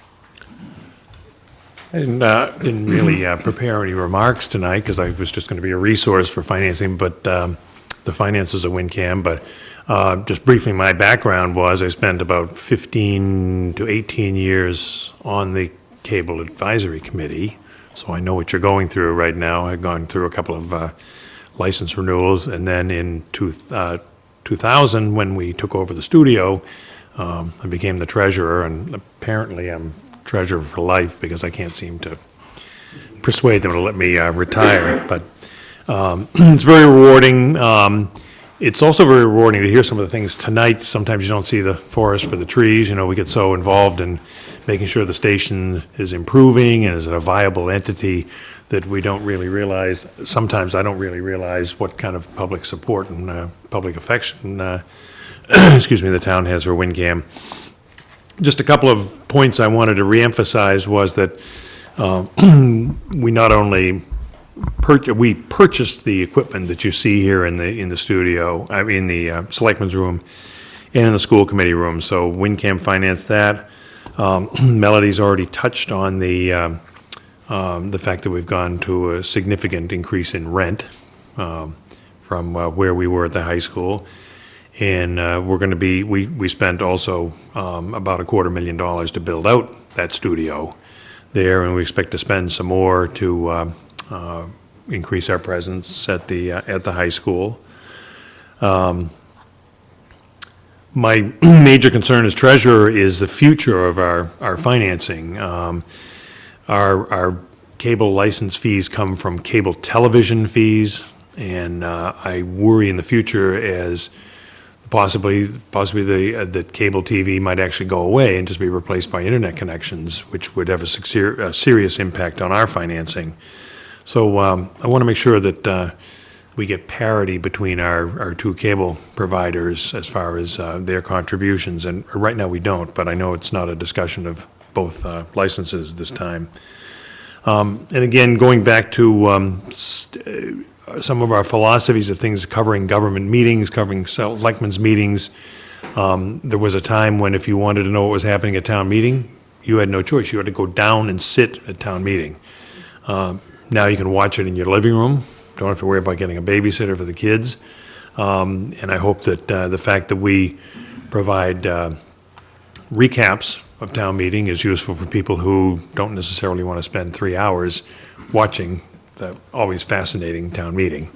I didn't really prepare any remarks tonight because I was just going to be a resource for financing, but the finances of WinCam. But just briefly, my background was I spent about 15 to 18 years on the Cable Advisory Committee, so I know what you're going through right now. I've gone through a couple of license renewals, and then in 2000, when we took over the studio, I became the treasurer, and apparently I'm treasurer for life because I can't seem to persuade them to let me retire. But it's very rewarding. It's also very rewarding to hear some of the things tonight. Sometimes you don't see the forest for the trees. You know, we get so involved in making sure the station is improving and is a viable entity that we don't really realize. Sometimes I don't really realize what kind of public support and public affection excuse me, the town has for WinCam. Just a couple of points I wanted to reemphasize was that we not only we purchased the equipment that you see here in the studio, I mean, the selectmen's room and in the school committee room, so WinCam financed that. Melody's already touched on the fact that we've gone to a significant increase in rent from where we were at the high school. And we're going to be, we spent also about $250,000 to build out that studio there, and we expect to spend some more to increase our presence at the high school. My major concern as treasurer is the future of our financing. Our cable license fees come from cable television fees, and I worry in the future as possibly that cable TV might actually go away and just be replaced by internet connections, which would have a serious impact on our financing. So I want to make sure that we get parity between our two cable providers as far as their contributions, and right now we don't, but I know it's not a discussion of both licenses this time. And again, going back to some of our philosophies of things covering government meetings, covering selectmen's meetings. There was a time when if you wanted to know what was happening at town meeting, you had no choice. You had to go down and sit at town meeting. Now you can watch it in your living room. Don't have to worry about getting a babysitter for the kids. And I hope that the fact that we provide recaps of town meeting is useful for people who don't necessarily want to spend 3 hours watching the always fascinating town meeting,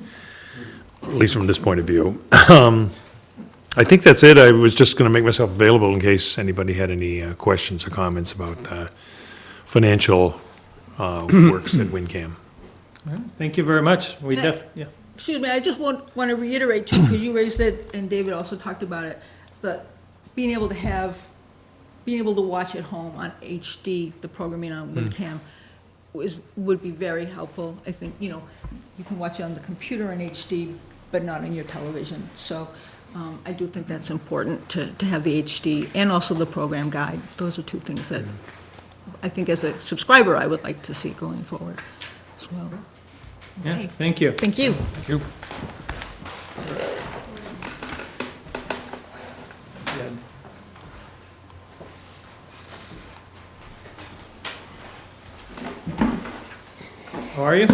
at least from this point of view. I think that's it. I was just going to make myself available in case anybody had any questions or comments about financial works at WinCam. Thank you very much. Yeah. Excuse me, I just want to reiterate too, because you raised it and David also talked about it, but being able to watch at home on HD, the programming on WinCam, would be very helpful. I think, you can watch it on the computer in HD, but not on your television. So I do think that's important to have the HD and also the program guide. Those are two things that I think as a subscriber I would like to see going forward as well. Yeah, Okay. thank you. Thank you. Thank you. How are you?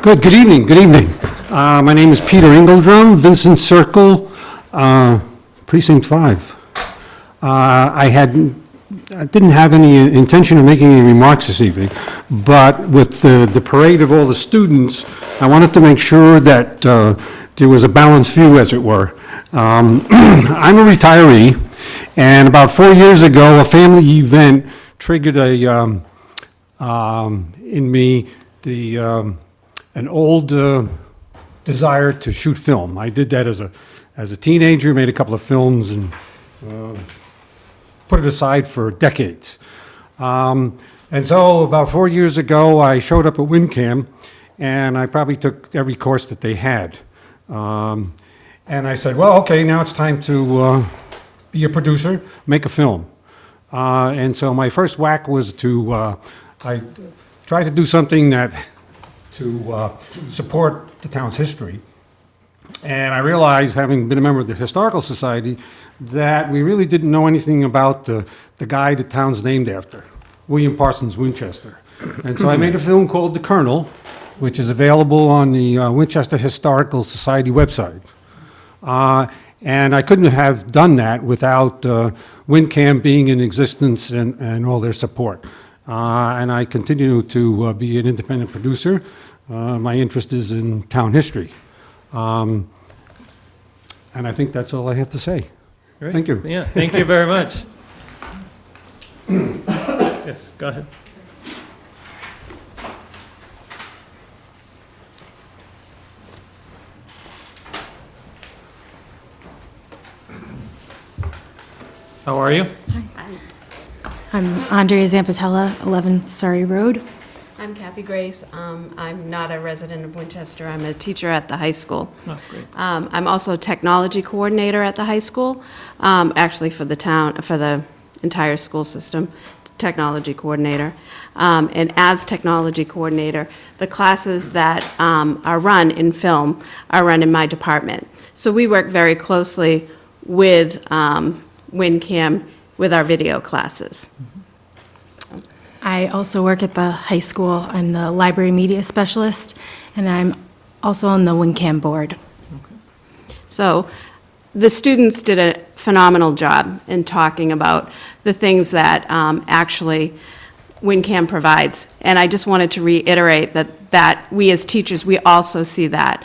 Good evening, good evening. My name is Peter Ingeldrum, Vincent Circle, Precinct 5. I didn't have any intention of making any remarks this evening, but with the parade of all the students, I wanted to make sure that there was a balanced view, as it were. I'm a retiree, and about 4 years ago, a family event triggered in me an old desire to shoot film. I did that as a teenager, made a couple of films, and put it aside for decades. And so about 4 years ago, I showed up at WinCam, and I probably took every course that they had. And I said, well, okay, now it's time to be a producer, make a film. And so my first whack was I tried to do something to support the town's history. And I realized, having been a member of the Historical Society, that we really didn't know anything about the guy the town's named after, William Parsons Winchester. And so I made a film called The Colonel, which is available on the Winchester Historical Society website. And I couldn't have done that without WinCam being in existence and all their support. And I continue to be an independent producer. My interest is in town history. And I think that's all I have to say. Great. Thank you. Yeah, thank you very much. Yes, go ahead. How are you? I'm Andrea Zampatella, 11 Surrey Road. I'm Kathy Grace. I'm not a resident of Winchester. I'm a teacher at the high school. Oh, great. I'm also a technology coordinator at the high school, actually for the town, for the entire school system. technology coordinator. And as technology coordinator, the classes that are run in film are run in my department. So we work very closely with WinCam with our video classes. I also work at the high school. I'm the library media specialist, and I'm also on the WinCam board. So the students did a phenomenal job in talking about the things that actually WinCam provides. And I just wanted to reiterate that we as teachers, we also see that.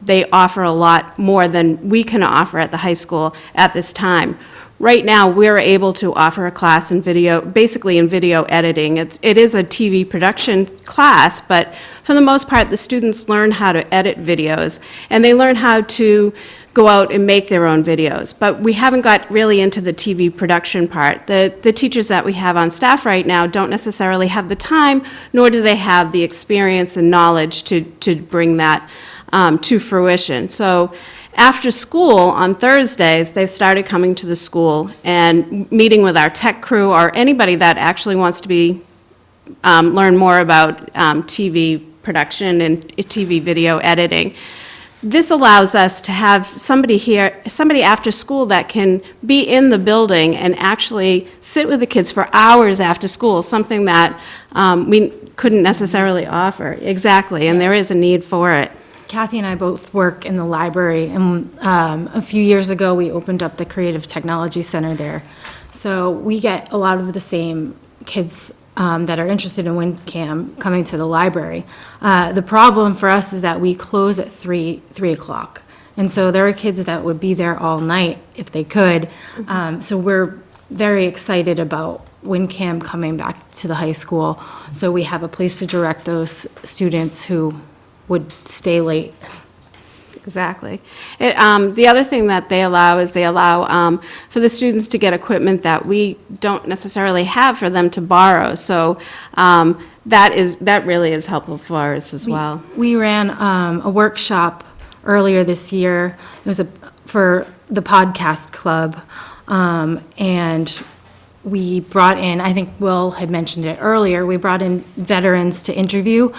They offer a lot more than we can offer at the high school at this time. Right now, we're able to offer a class in video, basically in video editing. It is a TV production class, but for the most part, the students learn how to edit videos, and they learn how to go out and make their own videos. But we haven't got really into the TV production part. The teachers that we have on staff right now don't necessarily have the time, nor do they have the experience and knowledge to bring that to fruition. So after school on Thursdays, they've started coming to the school and meeting with our tech crew or anybody that actually wants to learn more about TV production and TV video editing. This allows us to have somebody after school that can be in the building and actually sit with the kids for hours after school, something that we couldn't necessarily offer. Exactly, and there is a need for it. Kathy and I both work in the library, and a few years ago, we opened up the Creative Technology Center there. So we get a lot of the same kids that are interested in WinCam coming to the library. The problem for us is that we close at 3 o'clock. And so there are kids that would be there all night if they could. So we're very excited about WinCam coming back to the high school. So we have a place to direct those students who would stay late. Exactly. The other thing that they allow is for the students to get equipment that we don't necessarily have for them to borrow. So that really is helpful for us as well. We ran a workshop earlier this year. It was for the podcast club, and we brought in, I think Will had mentioned it earlier, we brought in veterans to interview.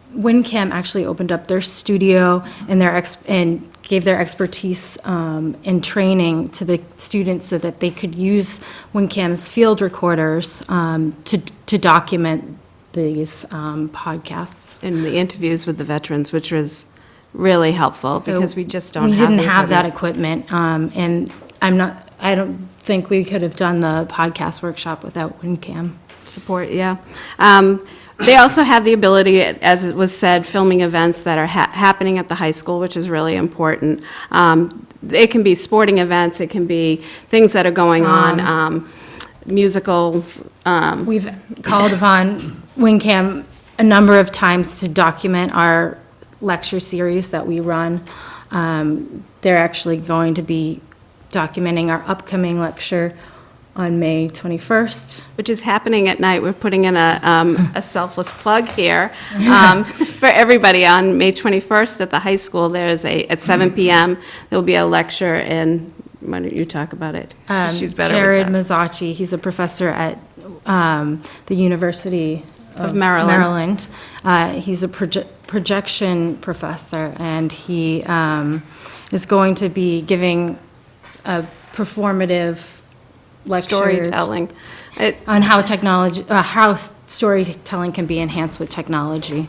WinCam actually opened up their studio and gave their expertise in training to the students so that they could use WinCam's field recorders to document these podcasts. And the interviews with the veterans, which was really helpful because we just don't have We didn't have that equipment, and I don't think we could have done the podcast workshop without WinCam. Support, yeah. They also have the ability, as it was said, filming events that are happening at the high school, which is really important. It can be sporting events, it can be things that are going on, musicals. We've called upon WinCam a number of times to document our lecture series that we run. They're actually going to be documenting our upcoming lecture on May 21st. Which is happening at night. We're putting in a selfless plug here for everybody. On May 21st at the high school, there's at 7 p.m., there'll be a lecture, and why don't you talk about it? She's better Jared with that. Mazzacci, he's a professor at the University of Maryland. He's a projection professor, and he is going to be giving a performative lecture Storytelling. on how storytelling can be enhanced with technology.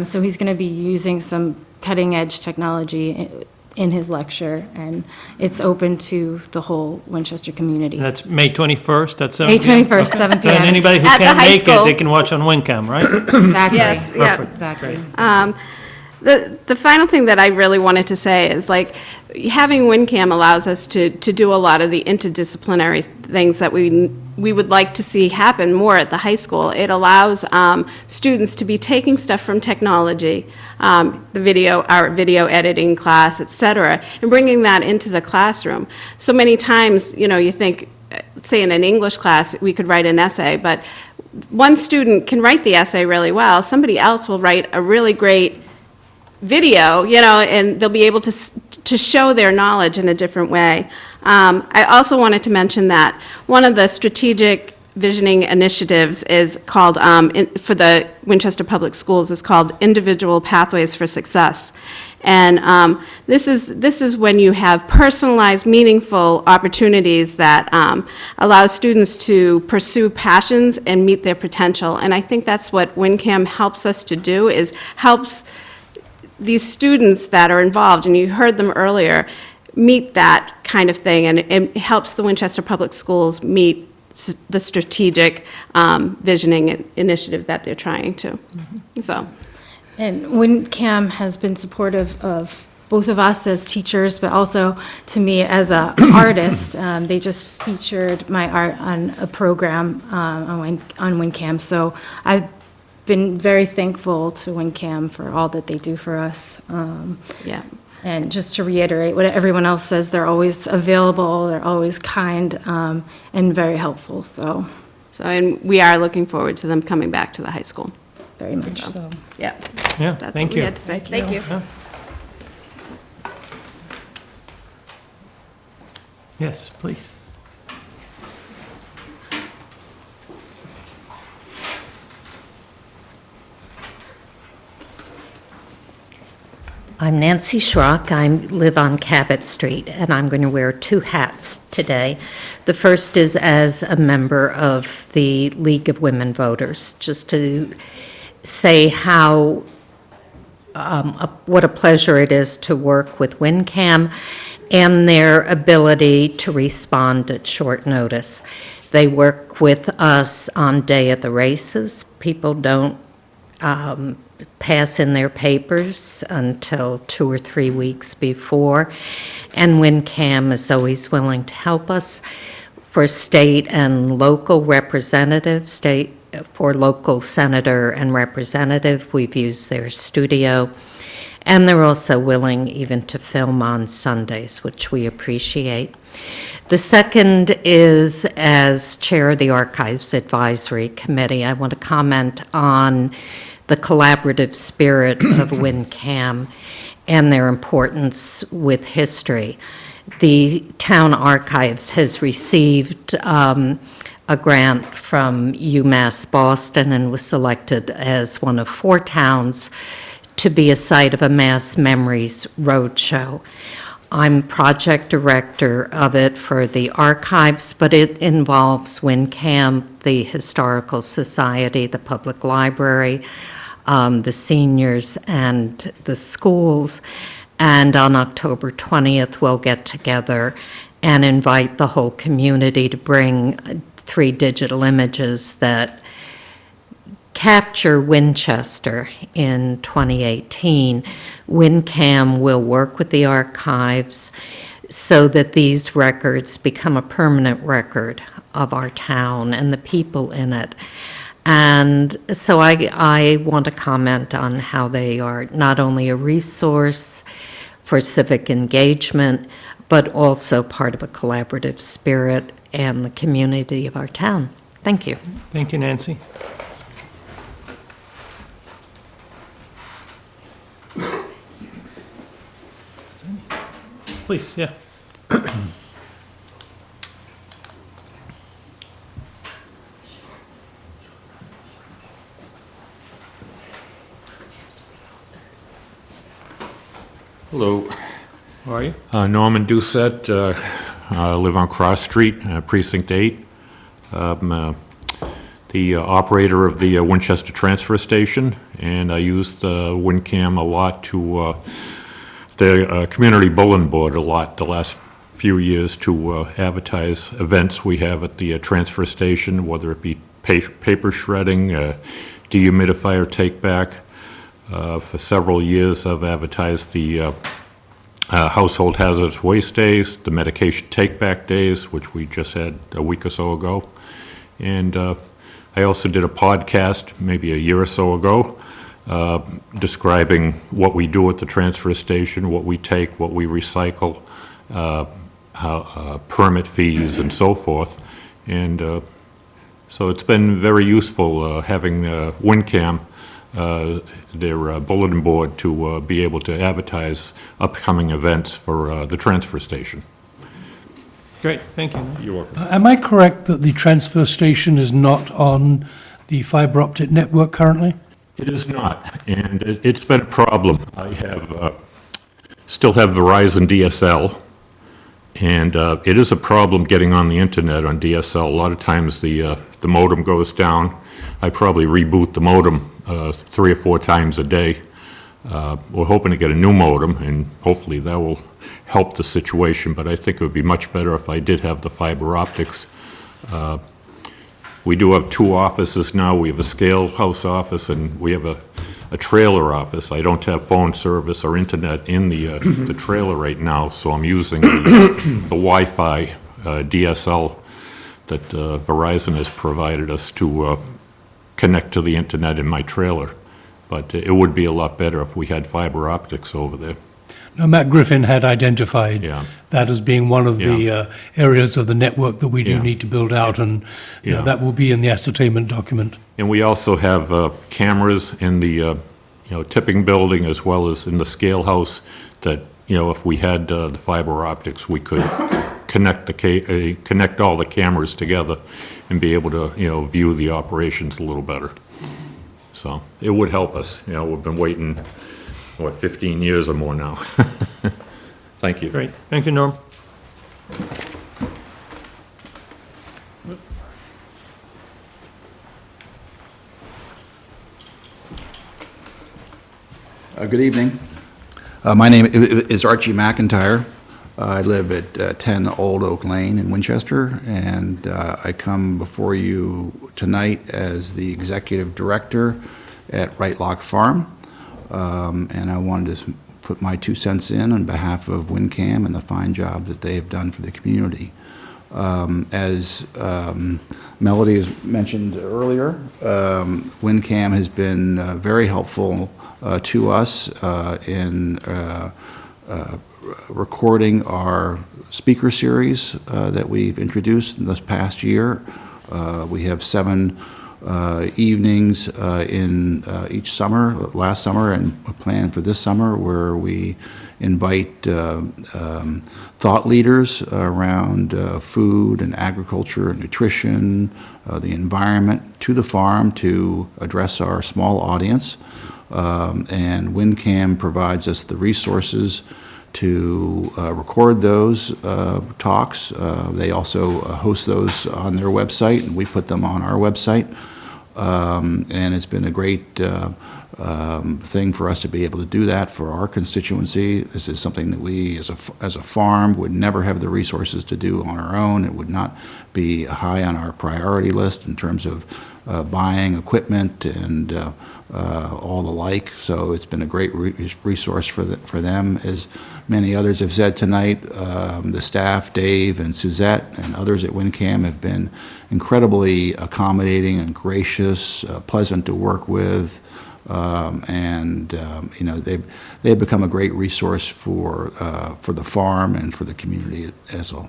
So he's going to be using some cutting-edge technology in his lecture, and it's open to the whole Winchester community. That's May 21st at 7 May p.m.? 21st, Okay. 7 So, and p.m. anybody who At the can't high make it, school. they can watch on WinCam, right? Exactly. Yes, yeah. Exactly. The final thing that I really wanted to say is, like, having WinCam allows us to do a lot of the interdisciplinary things that we would like to see happen more at the high school. It allows students to be taking stuff from technology, our video editing class, et cetera, and bringing that into the classroom. So many times, you think, say in an English class, we could write an essay, but one student can write the essay really well. Somebody else will write a really great video, and they'll be able to show their knowledge in a different way. I also wanted to mention that one of the strategic visioning initiatives is called, for the Winchester Public Schools, is called Individual Pathways for Success. And this is when you have personalized, meaningful opportunities that allow students to pursue passions and meet their potential. And I think that's what WinCam helps us to do, is helps these students that are involved, and you heard them earlier, meet that kind of thing, and it helps the Winchester Public Schools meet the strategic visioning initiative that they're trying to. So. And WinCam has been supportive of both of us as teachers, but also to me as an artist. They just featured my art on a program on WinCam. So I've been very thankful to WinCam for all that they do for us. Yeah. And just to reiterate what everyone else says, they're always available, they're always kind, and very helpful, so. And we are looking forward to them coming back to the high school. Very much so. Yeah. Yeah, That's thank what we you. had to say. Thank you. Yeah. Yes, please. I'm Nancy Schrock. I live on Cabot Street, and I'm going to wear two hats today. The first is as a member of the League of Women Voters, just to say how what a pleasure it is to work with WinCam and their ability to respond at short notice. They work with us on day of the races. People don't pass in their papers until 2 or 3 weeks before, and WinCam is always willing to help us. For state and local representatives, for local senator and representative, we've used their studio, and they're also willing even to film on Sundays, which we appreciate. The second is, as chair of the Archives Advisory Committee, I want to comment on the collaborative spirit of WinCam and their importance with history. The town archives has received a grant from UMass Boston and was selected as one of 4 towns to be a site of a Mass Memories Roadshow. I'm project director of it for the archives, but it involves WinCam, the Historical Society, the Public Library, the seniors, and the schools. And on October 20th, we'll get together and invite the whole community to bring 3 digital images that capture Winchester in 2018. WinCam will work with the archives so that these records become a permanent record of our town and the people in it. And so I want to comment on how they are not only a resource for civic engagement, but also part of a collaborative spirit and the community of our town. Thank you. Thank you, Nancy. Please, yeah. Hello. How are you? Norman Doucette, I live on Cross Street, Precinct 8. The operator of the Winchester Transfer Station, and I use the WinCam a lot to, the Community Bulletin Board a lot the last few years to advertise events we have at the transfer station, whether it be paper shredding, dehumidifier take-back. For several years, I've advertised the Household Hazardous Waste Days, the Medication Take-Back Days, which we just had a week or so ago. And I also did a podcast maybe a year or so ago describing what we do at the transfer station, what we take, what we recycle, permit fees, and so forth. And so it's been very useful having WinCam, their bulletin board, to be able to advertise upcoming events for the transfer station. Great, thank you. You're welcome. Am I correct that the transfer station is not on the fiber optic network currently? It is not, and it's been a problem. I have, still have Verizon DSL, and it is a problem getting on the internet on DSL. A lot of times the modem goes down. I probably reboot the modem 3 or 4 times a day. We're hoping to get a new modem, and hopefully that will help the situation, but I think it would be much better if I did have the fiber optics. We do have 2 offices now. We have a scale house office, and we have a trailer office. I don't have phone service or internet in the trailer right now, so I'm using the Wi-Fi DSL that Verizon has provided us to connect to the internet in my trailer. But it would be a lot better if we had fiber optics over there. Now, Matt Griffin had identified Yeah. that as being one of the areas of the network that we do Yeah. need to build out, and you know, Yeah. that will be in the ascertainment document. And we also have cameras in the, tipping building as well as in the scale house that, if we had the fiber optics, we could connect all the cameras together and be able to, view the operations a little better. So it would help us. We've been waiting, 15 years or more now. Thank you. Great, thank you, Norm. Good evening. My name is Archie McIntyre. I live at 10 Old Oak Lane in Winchester, and I come before you tonight as the executive director at Right Lock Farm. And I wanted to put my 2 cents in on behalf of WinCam and the fine job that they have done for the community. As Melody has mentioned earlier, WinCam has been very helpful to us in recording our speaker series that we've introduced in this past year. We have 7 evenings in each summer, last summer, and a plan for this summer, where we invite thought leaders around food and agriculture and nutrition, the environment, to the farm to address our small audience. And WinCam provides us the resources to record those talks. They also host those on their website, and we put them on our website. And it's been a great thing for us to be able to do that for our constituency. This is something that we, as a farm, would never have the resources to do on our own. It would not be high on our priority list in terms of buying equipment and all the like. So it's been a great resource for them. As many others have said tonight, the staff, Dave and Suzette and others at WinCam, have been incredibly accommodating and gracious, pleasant to work with. They've become a great resource for the farm and for the community as a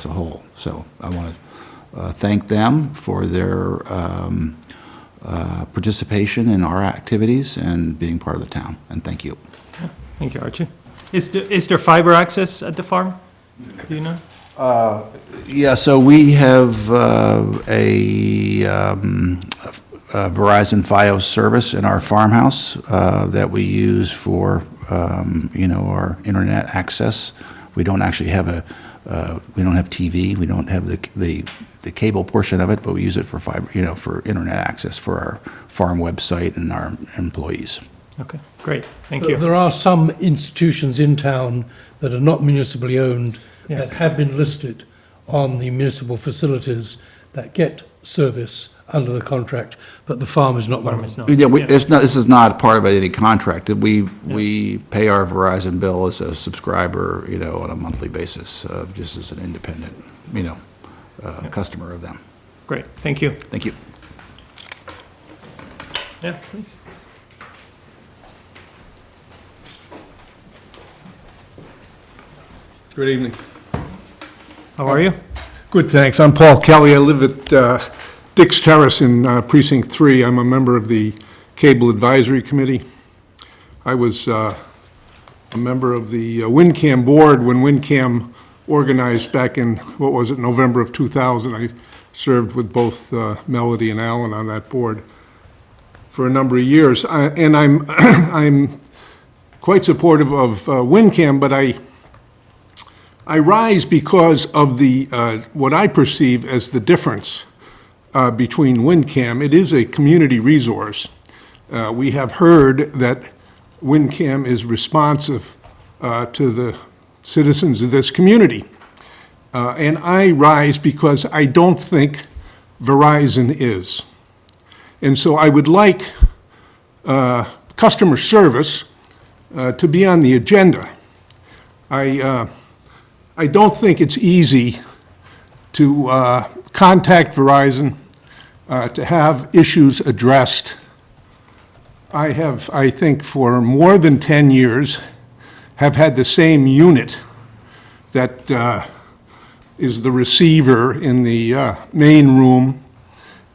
whole. So I want to thank them for their participation in our activities and being part of the town. And thank you. Thank you, Archie. Is there fiber access at the farm? Do you know? Yeah, so we have a Verizon Fios service in our farmhouse that we use for our internet access. We don't actually have we don't have TV. We don't have the cable portion of it, but we use it for fiber, for internet access for our farm website and our employees. Okay, great, thank you. There are some institutions in town that are not municipally owned that have been listed on the municipal facilities that get service under the contract, but the farm is not one of them. Yeah, this is not part of any contract. We pay our Verizon bill as a subscriber, on a monthly basis, just as an independent, customer of them. Great, thank you. Thank you. Yeah, please. Good evening. How are you? Good, thanks. I'm Paul Kelly. I live at Dick's Terrace in Precinct 3. I'm a member of the Cable Advisory Committee. I was a member of the WinCam board when WinCam organized back in, what was it, November of 2000. I served with both Melody and Alan on that board for a number of years. And I'm, I'm quite supportive of WinCam, but I rise because of the, what I perceive as the difference between WinCam. It is a community resource. We have heard that WinCam is responsive to the citizens of this community. And I rise because I don't think Verizon is. And so I would like customer service to be on the agenda. I don't think it's easy to contact Verizon, to have issues addressed. I have, I think, for more than 10 years, have had the same unit that is the receiver in the main room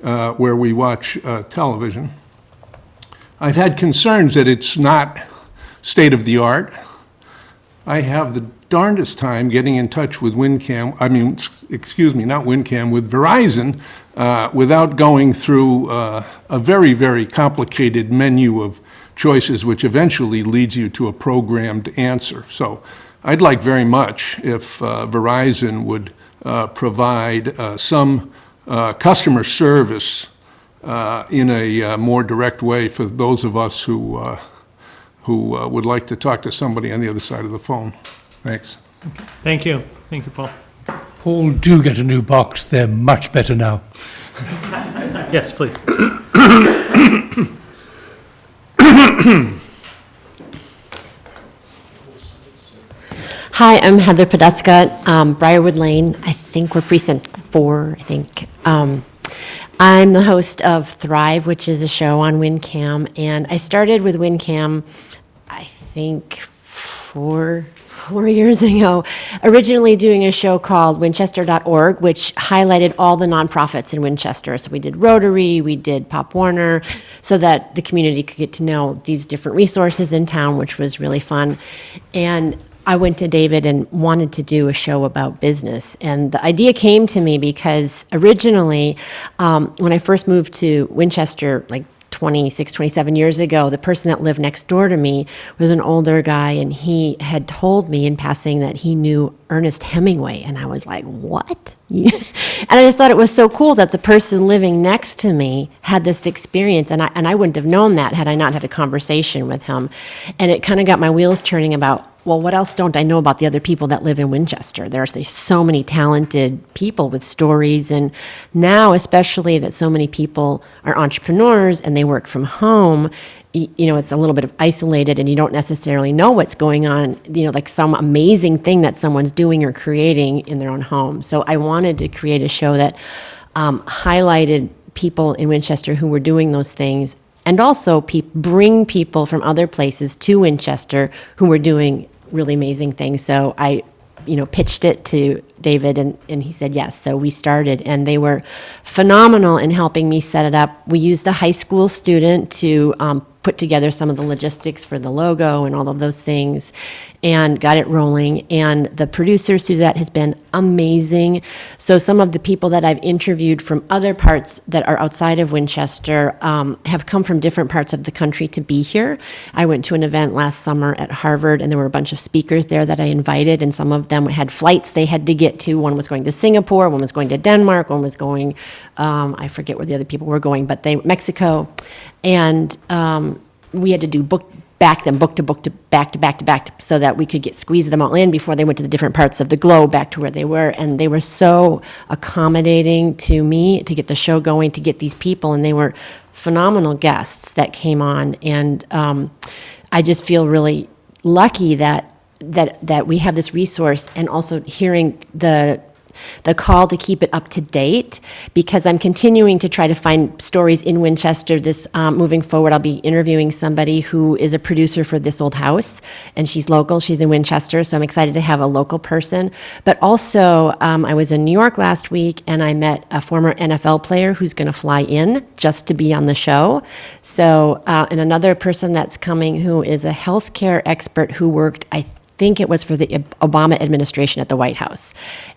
where we watch television. I've had concerns that it's not state-of-the-art. I have the darndest time getting in touch with WinCam, excuse me, not WinCam, with Verizon, without going through a very, very complicated menu of choices, which eventually leads you to a programmed answer. So I'd like very much if Verizon would provide some customer service in a more direct way for those of us who would like to talk to somebody on the other side of the phone. Thanks. Thank you. Thank you, Paul. Paul, do get a new box. They're much better now. Yes, please. Hi, I'm Heather Podeska, Briarwood Lane. I think we're precinct 4, I think. I'm the host of Thrive, which is a show on WinCam, and I started with WinCam, I think, 4 years ago, originally doing a show called Winchester.org, which highlighted all the nonprofits in Winchester. So we did Rotary, we did Pop Warner, so that the community could get to know these different resources in town, which was really fun. And I went to David and wanted to do a show about business. And the idea came to me because originally, when I first moved to Winchester, like 26, 27 years ago, the person that lived next door to me was an older guy, and he had told me in passing that he knew Ernest Hemingway. And I was like, what? And I just thought it was so cool that the person living next to me had this experience, and I wouldn't have known that had I not had a conversation with him. And it kind of got my wheels turning about, well, what else don't I know about the other people that live in Winchester? There's so many talented people with stories, and now especially that so many people are entrepreneurs and they work from home, you know, it's a little bit of isolated and you don't necessarily know what's going on, you know, like some amazing thing that someone's doing or creating in their own home. So I wanted to create a show that highlighted people in Winchester who were doing those things, and also bring people from other places to Winchester who were doing really amazing things. So I, pitched it to David, and he said yes. So we started, and they were phenomenal in helping me set it up. We used a high school student to put together some of the logistics for the logo and all of those things, and got it rolling. And the producers through that has been amazing. So some of the people that I've interviewed from other parts that are outside of Winchester have come from different parts of the country to be here. I went to an event last summer at Harvard, and there were a bunch of speakers there that I invited, and some of them had flights they had to get to. One was going to Singapore, one was going to Denmark, one was going, I forget where the other people were going, but Mexico. And we had to do book to back, so that we could squeeze them all in before they went to the different parts of the globe back to where they were. And they were so accommodating to me to get the show going, to get these people, and they were phenomenal guests that came on. And I just feel really lucky that we have this resource, and also hearing the call to keep it up to date, because I'm continuing to try to find stories in Winchester. This moving forward, I'll be interviewing somebody who is a producer for This Old House, and she's local. She's in Winchester, so I'm excited to have a local person. But also, I was in New York last week, and I met a former NFL player who's going to fly in just to be on the show. So, and another person that's coming who is a healthcare expert who worked, I think it was for the Obama administration at the White House.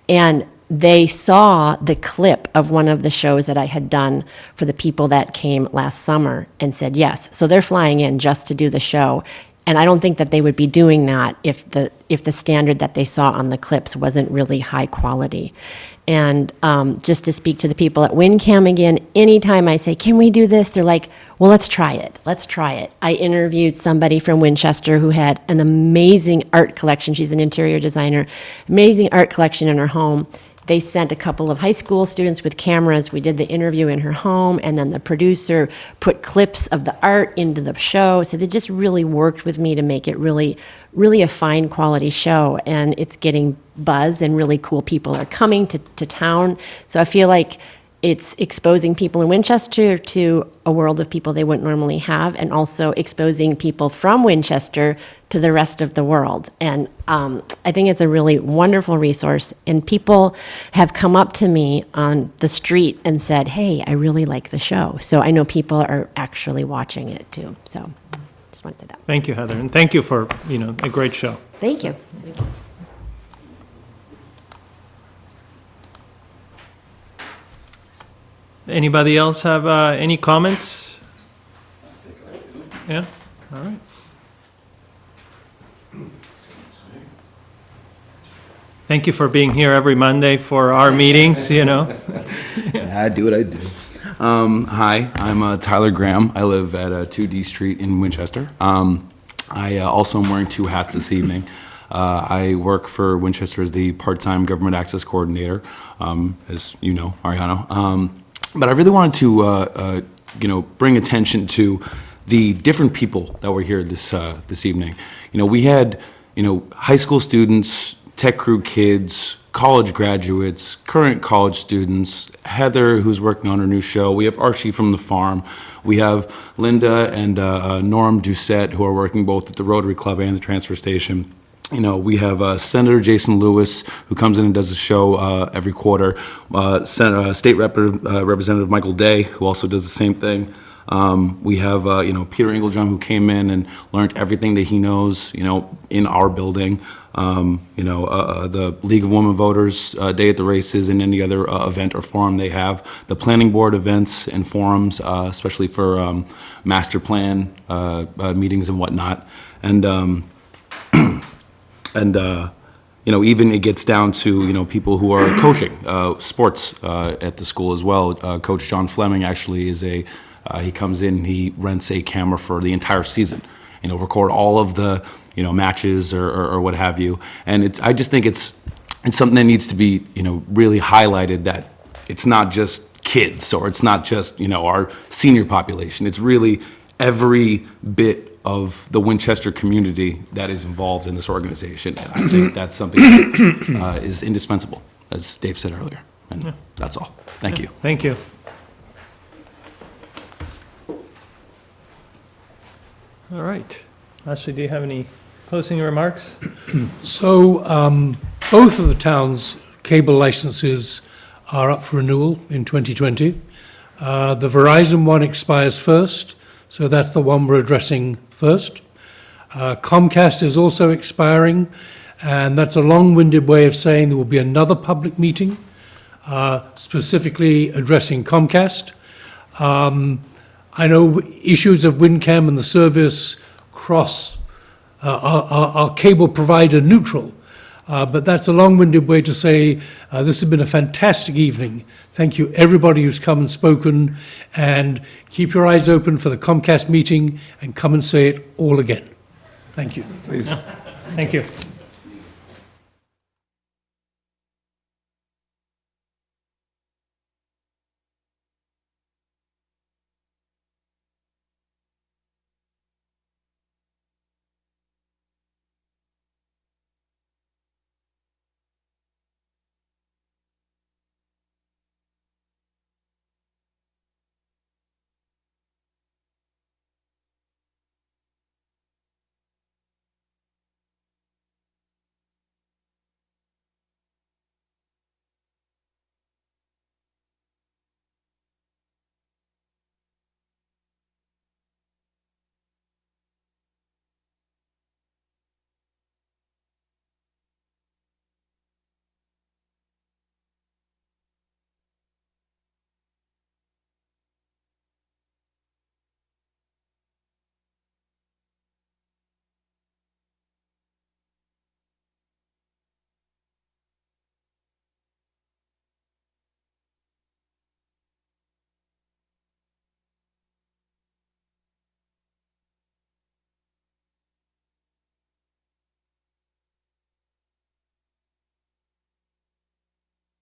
And they saw the clip of one of the shows that I had done for the people that came last summer and said yes. So they're flying in just to do the show. And I don't think that they would be doing that if the standard that they saw on the clips wasn't really high quality. And just to speak to the people at WinCam again, anytime I say, can we do this? They're like, well, let's try it. Let's try it. I interviewed somebody from Winchester who had an amazing art collection. She's an interior designer, amazing art collection in her home. They sent a couple of high school students with cameras. We did the interview in her home, and then the producer put clips of the art into the show. So they just really worked with me to make it really, really a fine quality show. And it's getting buzz, and really cool people are coming to town. So I feel like it's exposing people in Winchester to a world of people they wouldn't normally have, and also exposing people from Winchester to the rest of the world. And I think it's a really wonderful resource. And people have come up to me on the street and said, hey, I really like the show. So I know people are actually watching it too. So just want to say that. Thank you, Heather, and thank you for, a great show. Thank you. Anybody else have any comments? Yeah, all right. Thank you for being here every Monday for our meetings, I do what I do. Hi, I'm Tyler Graham. I live at 2D Street in Winchester. I also am wearing two hats this evening. I work for Winchester as the part-time government access coordinator, as you know, Ariano. But I really wanted to, bring attention to the different people that were here this evening. We had, high school students, tech crew kids, college graduates, current college students, Heather, who's working on her new show. We have Archie from the farm. We have Linda and Norm Doucette, who are working both at the Rotary Club and the transfer station. We have Senator Jason Lewis, who comes in and does a show every quarter. State Representative Michael Day, who also does the same thing. We have, Peter Ingledrum, who came in and learned everything that he knows, in our building. The League of Women Voters Day at the races and any other event or forum they have. The planning board events and forums, especially for master plan meetings and whatnot. Even it gets down to, people who are coaching sports at the school as well. Coach John Fleming actually is he comes in, he rents a camera for the entire season, record all of the, matches or what have you. And I just think it's something that needs to be, really highlighted, that it's not just kids, or it's not just, our senior population. It's really every bit of the Winchester community that is involved in this organization. And I think that's something that is indispensable, as Dave said earlier. And that's all. Thank you. Thank you. All right. Ashley, do you have any closing remarks? So both of the town's cable licenses are up for renewal in 2020. The Verizon one expires first, so that's the one we're addressing first. Comcast is also expiring, and that's a long-winded way of saying there will be another public meeting specifically addressing Comcast. I know issues of WinCam and the service cross are cable provider neutral, but that's a long-winded way to say this has been a fantastic evening. Thank you, everybody who's come and spoken, and keep your eyes open for the Comcast meeting and come and say it all again. Thank you. Please. Thank you.